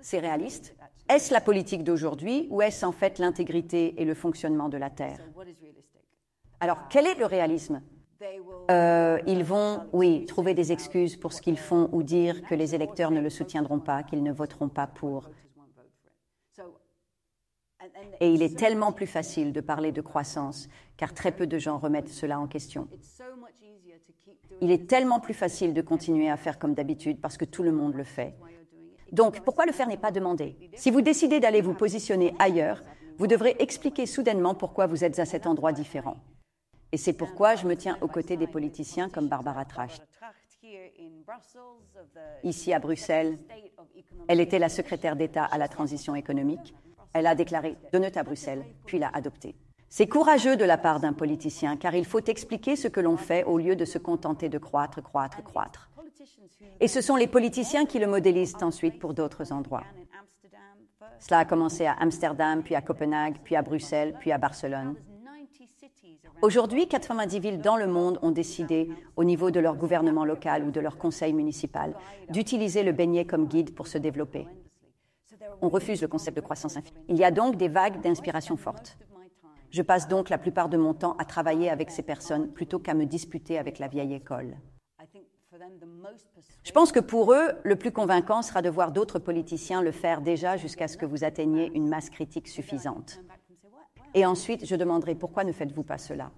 C'est réaliste? Est-ce la politique d'aujourd'hui ou est-ce en fait l'intégrité et le fonctionnement de la Terre? Alors, quel est le réalisme? Ils vont, oui, trouver des excuses pour ce qu'ils font ou dire que les électeurs ne le soutiendront pas, qu'ils ne voteront pas pour. Et il est tellement plus facile de parler de croissance, car très peu de gens remettent cela en question. Il est tellement plus facile de continuer à faire comme d'habitude parce que tout le monde le fait. Donc, pourquoi le faire n'est pas demandé? Si vous décidez d'aller vous positionner ailleurs, vous devrez expliquer soudainement pourquoi vous êtes à cet endroit différent. Et c'est pourquoi je me tiens aux côtés des politiciens comme Barbara Tracht. Ici à Bruxelles, elle était la secrétaire d'État à la transition économique. Elle a déclaré « Donut à Bruxelles », puis l'a adopté. C'est courageux de la part d'un politicien, car il faut expliquer ce que l'on fait au lieu de se contenter de croître, croître, croître. Et ce sont les politiciens qui le modélisent ensuite pour d'autres endroits. Cela a commencé à Amsterdam, puis à Copenhague, puis à Bruxelles, puis à Barcelone. Aujourd'hui, 90 villes dans le monde ont décidé, au niveau de leur gouvernement local ou de leur conseil municipal, d'utiliser le beignet comme guide pour se développer. On refuse le concept de croissance infinie. Il y a donc des vagues d'inspiration fortes. Je passe donc la plupart de mon temps à travailler avec ces personnes plutôt qu'à me disputer avec la vieille école. Je pense que pour eux, le plus convaincant sera de voir d'autres politiciens le faire déjà jusqu'à ce que vous atteigniez une masse critique suffisante. Et ensuite, je demanderai pourquoi ne faites-vous pas cela?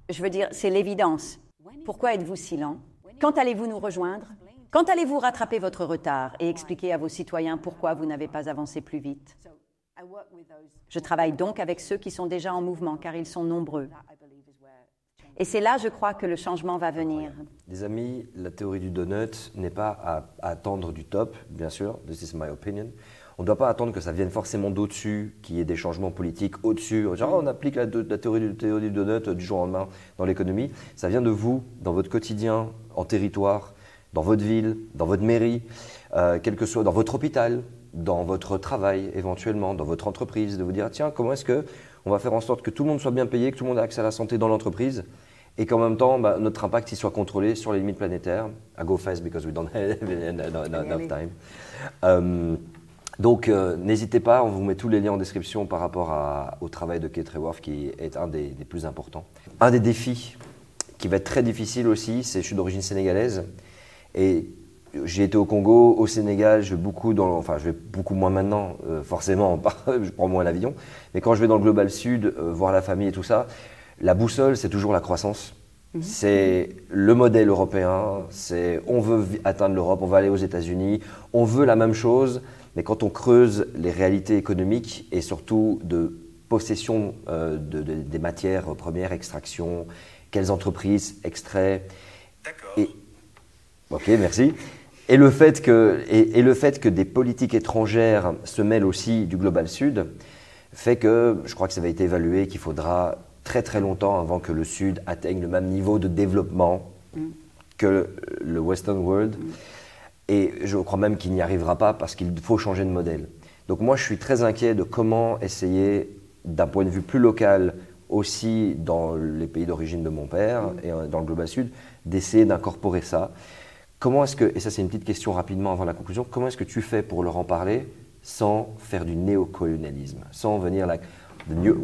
Je veux dire, c'est l'évidence. Pourquoi êtes-vous si lent? Quand allez-vous nous rejoindre? Quand allez-vous rattraper votre retard et expliquer à vos citoyens pourquoi vous n'avez pas avancé plus vite? Je travaille donc avec ceux qui sont déjà en mouvement, car ils sont nombreux. Et c'est là, je crois, que le changement va venir. Les amis, la théorie du donut n'est pas à attendre du top, bien sûr, this is my opinion. on ne doit pas attendre que ça vienne forcément d'au-dessus, qu'il y ait des changements politiques au-dessus. Genre, on applique la théorie du donut du jour au lendemain dans l'économie. Ça vient de vous, dans votre quotidien, en territoire, dans votre ville, dans votre mairie, quel que soit, dans votre hôpital, dans votre travail éventuellement, dans votre entreprise, de vous dire tiens, comment est-ce qu'on va faire en sorte que tout le monde soit bien payé, que tout le monde ait accès à la santé dans l'entreprise et qu'en même temps, notre impact il soit contrôlé sur les limites planétaires. I go fast because we don't have enough time. Donc, n'hésitez pas, on vous met tous les liens en description par rapport au travail de Kate Raworth qui est un des plus importants. Un des défis qui va être très difficile aussi, c'est je suis d'origine sénégalaise et j'ai été au Congo, au Sénégal, je vais beaucoup moins maintenant, forcément, je prends moins l'avion, mais quand je vais dans le Global Sud, voir la famille et tout ça, la boussole, c'est toujours la croissance. C'est le modèle européen, c'est on veut atteindre l'Europe, on va aller aux États-Unis, on veut la même chose, mais quand on creuse les réalités économiques et surtout de possession des matières premières, extraction, quelles entreprises, extraits. D'accord. Ok, merci. Et le fait que des politiques étrangères se mêlent aussi du Global Sud fait que, je crois que ça avait été évalué, qu'il faudra très très longtemps avant que le Sud atteigne le même niveau de développement que le Western World. Et je crois même qu'il n'y arrivera pas parce qu'il faut changer de modèle. Donc moi, je suis très inquiet de comment essayer, d'un point de vue plus local, aussi dans les pays d'origine de mon père et dans le Global Sud, d'essayer d'incorporer ça. Comment est-ce que, et ça c'est une petite question rapidement avant la conclusion, comment est-ce que tu fais pour leur en parler sans faire du néocolonialisme, sans venir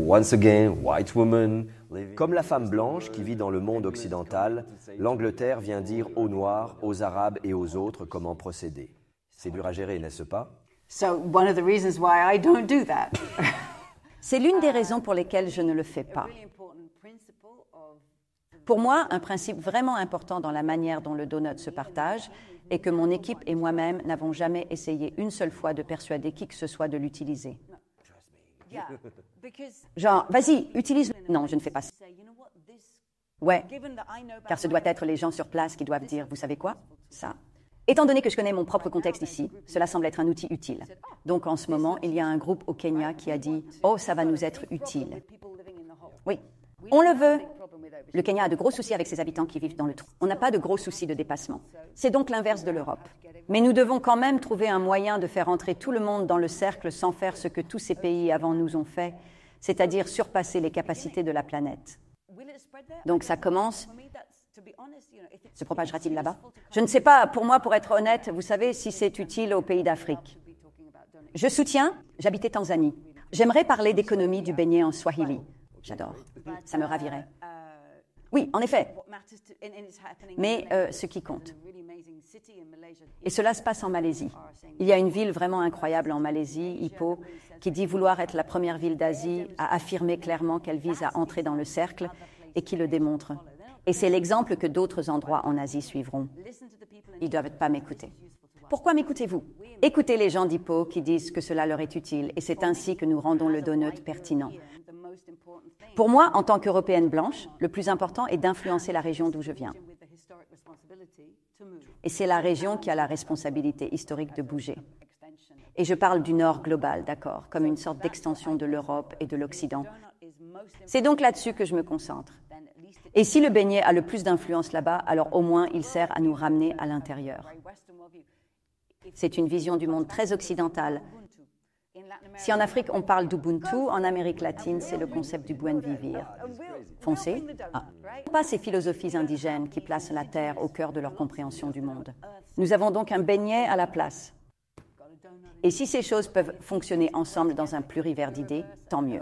once again, white woman. Comme la femme blanche qui vit dans le monde occidental, l'Angleterre vient dire aux Noirs, aux Arabes et aux autres comment procéder. C'est dur à gérer, n'est-ce pas? So one of the reasons why I don't do that. C'est l'une des raisons pour lesquelles je ne le fais pas. Pour moi, un principe vraiment important dans la manière dont le donut se partage est que mon équipe et moi-même n'avons jamais essayé une seule fois de persuader qui que ce soit de l'utiliser. Genre, vas-y, utilise. Non, je ne fais pas ça. Ouais, car ce doit être les gens sur place qui doivent dire, vous savez quoi? Ça. Étant donné que je connais mon propre contexte ici, cela semble être un outil utile. Donc en ce moment, il y a un groupe au Kenya qui a dit, oh, ça va nous être utile. Oui, on le veut. Le Kenya a de gros soucis avec ses habitants qui vivent dans le trou. On n'a pas de gros soucis de dépassement. C'est donc l'inverse de l'Europe. Mais nous devons quand même trouver un moyen de faire entrer tout le monde dans le cercle sans faire ce que tous ces pays avant nous ont fait, c'est-à-dire surpasser les capacités de la planète. Donc ça commence. Se propagera-t-il là-bas? Je ne sais pas. Pour moi, pour être honnête, vous savez si c'est utile aux pays d'Afrique. Je soutiens. J'habitais Tanzanie. J'aimerais parler d'économie du beignet en Swahili. J'adore. Ça me ravirait. Oui, en effet. Mais ce qui compte. Et cela se passe en Malaisie. Il y a une ville vraiment incroyable en Malaisie, Ipoh, qui dit vouloir être la première ville d'Asie à affirmer clairement qu'elle vise à entrer dans le cercle et qui le démontre. Et c'est l'exemple que d'autres endroits en Asie suivront. Ils ne doivent pas m'écouter. Pourquoi m'écoutez-vous? Écoutez les gens d'Ipoh qui disent que cela leur est utile et c'est ainsi que nous rendons le donut pertinent. Pour moi, en tant qu'Européenne blanche, le plus important est d'influencer la région d'où je viens. Et c'est la région qui a la responsabilité historique de bouger. Et je parle du Nord global, d'accord, comme une sorte d'extension de l'Europe et de l'Occident. C'est donc là-dessus que je me concentre. Et si le beignet a le plus d'influence là-bas, alors au moins il sert à nous ramener à l'intérieur. C'est une vision du monde très occidentale. Si en Afrique on parle d'Ubuntu, en Amérique latine c'est le concept du buen vivir. Foncez. Pas ces philosophies indigènes qui placent la terre au cœur de leur compréhension du monde. Nous avons donc un beignet à la place. Et si ces choses peuvent fonctionner ensemble dans un plurivers d'idées, tant mieux.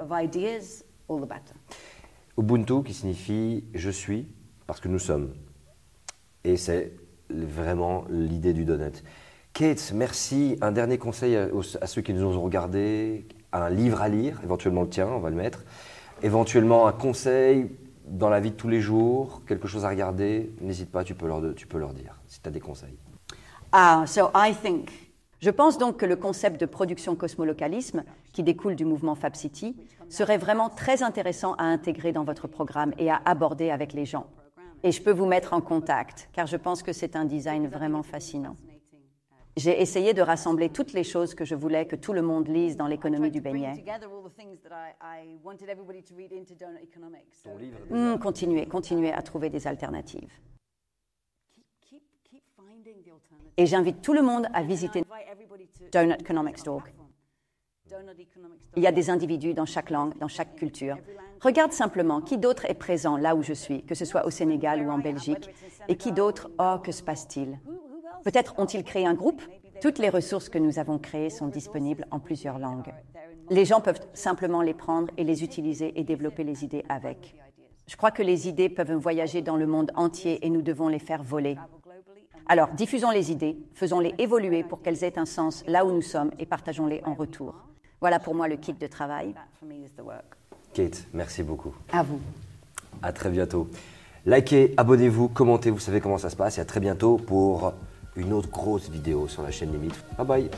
Ubuntu qui signifie « je suis » parce que nous sommes. Et c'est vraiment l'idée du donut. Kate, merci. Un dernier conseil à ceux qui nous ont regardés, un livre à lire, éventuellement le tien, on va le mettre. Éventuellement un conseil dans la vie de tous les jours, quelque chose à regarder, n'hésite pas, tu peux leur dire si tu as des conseils. Je pense donc que le concept de production cosmolocalisme, qui découle du mouvement Fab City, serait vraiment très intéressant à intégrer dans votre programme et à aborder avec les gens. Et je peux vous mettre en contact, car je pense que c'est un design vraiment fascinant. J'ai essayé de rassembler toutes les choses que je voulais que tout le monde lise dans l'économie du beignet. Continuez à trouver des alternatives. Et j'invite tout le monde à visiter Donuteconomics.org. Il y a des individus dans chaque langue, dans chaque culture. Regarde simplement qui d'autre est présent là où je suis, que ce soit au Sénégal ou en Belgique, et qui d'autre, oh, que se passe-t-il? Peut-être ont-ils créé un groupe? Toutes les ressources que nous avons créées sont disponibles en plusieurs langues. Les gens peuvent simplement les prendre et les utiliser et développer les idées avec. Je crois que les idées peuvent voyager dans le monde entier et nous devons les faire voler. Alors, diffusons les idées, faisons-les évoluer pour qu'elles aient un sens là où nous sommes et partageons-les en retour. Voilà pour moi le kit de travail. Kate, merci beaucoup. À vous. À très bientôt. Likez, abonnez-vous, commentez, vous savez comment ça se passe. Et à très bientôt pour une autre grosse vidéo sur la chaîne Limite. Bye bye.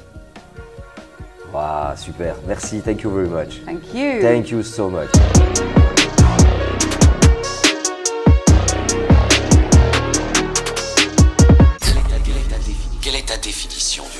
Wow, super. Merci. Thank you very much. Thank you. Thank you so much. Quelle est ta définition du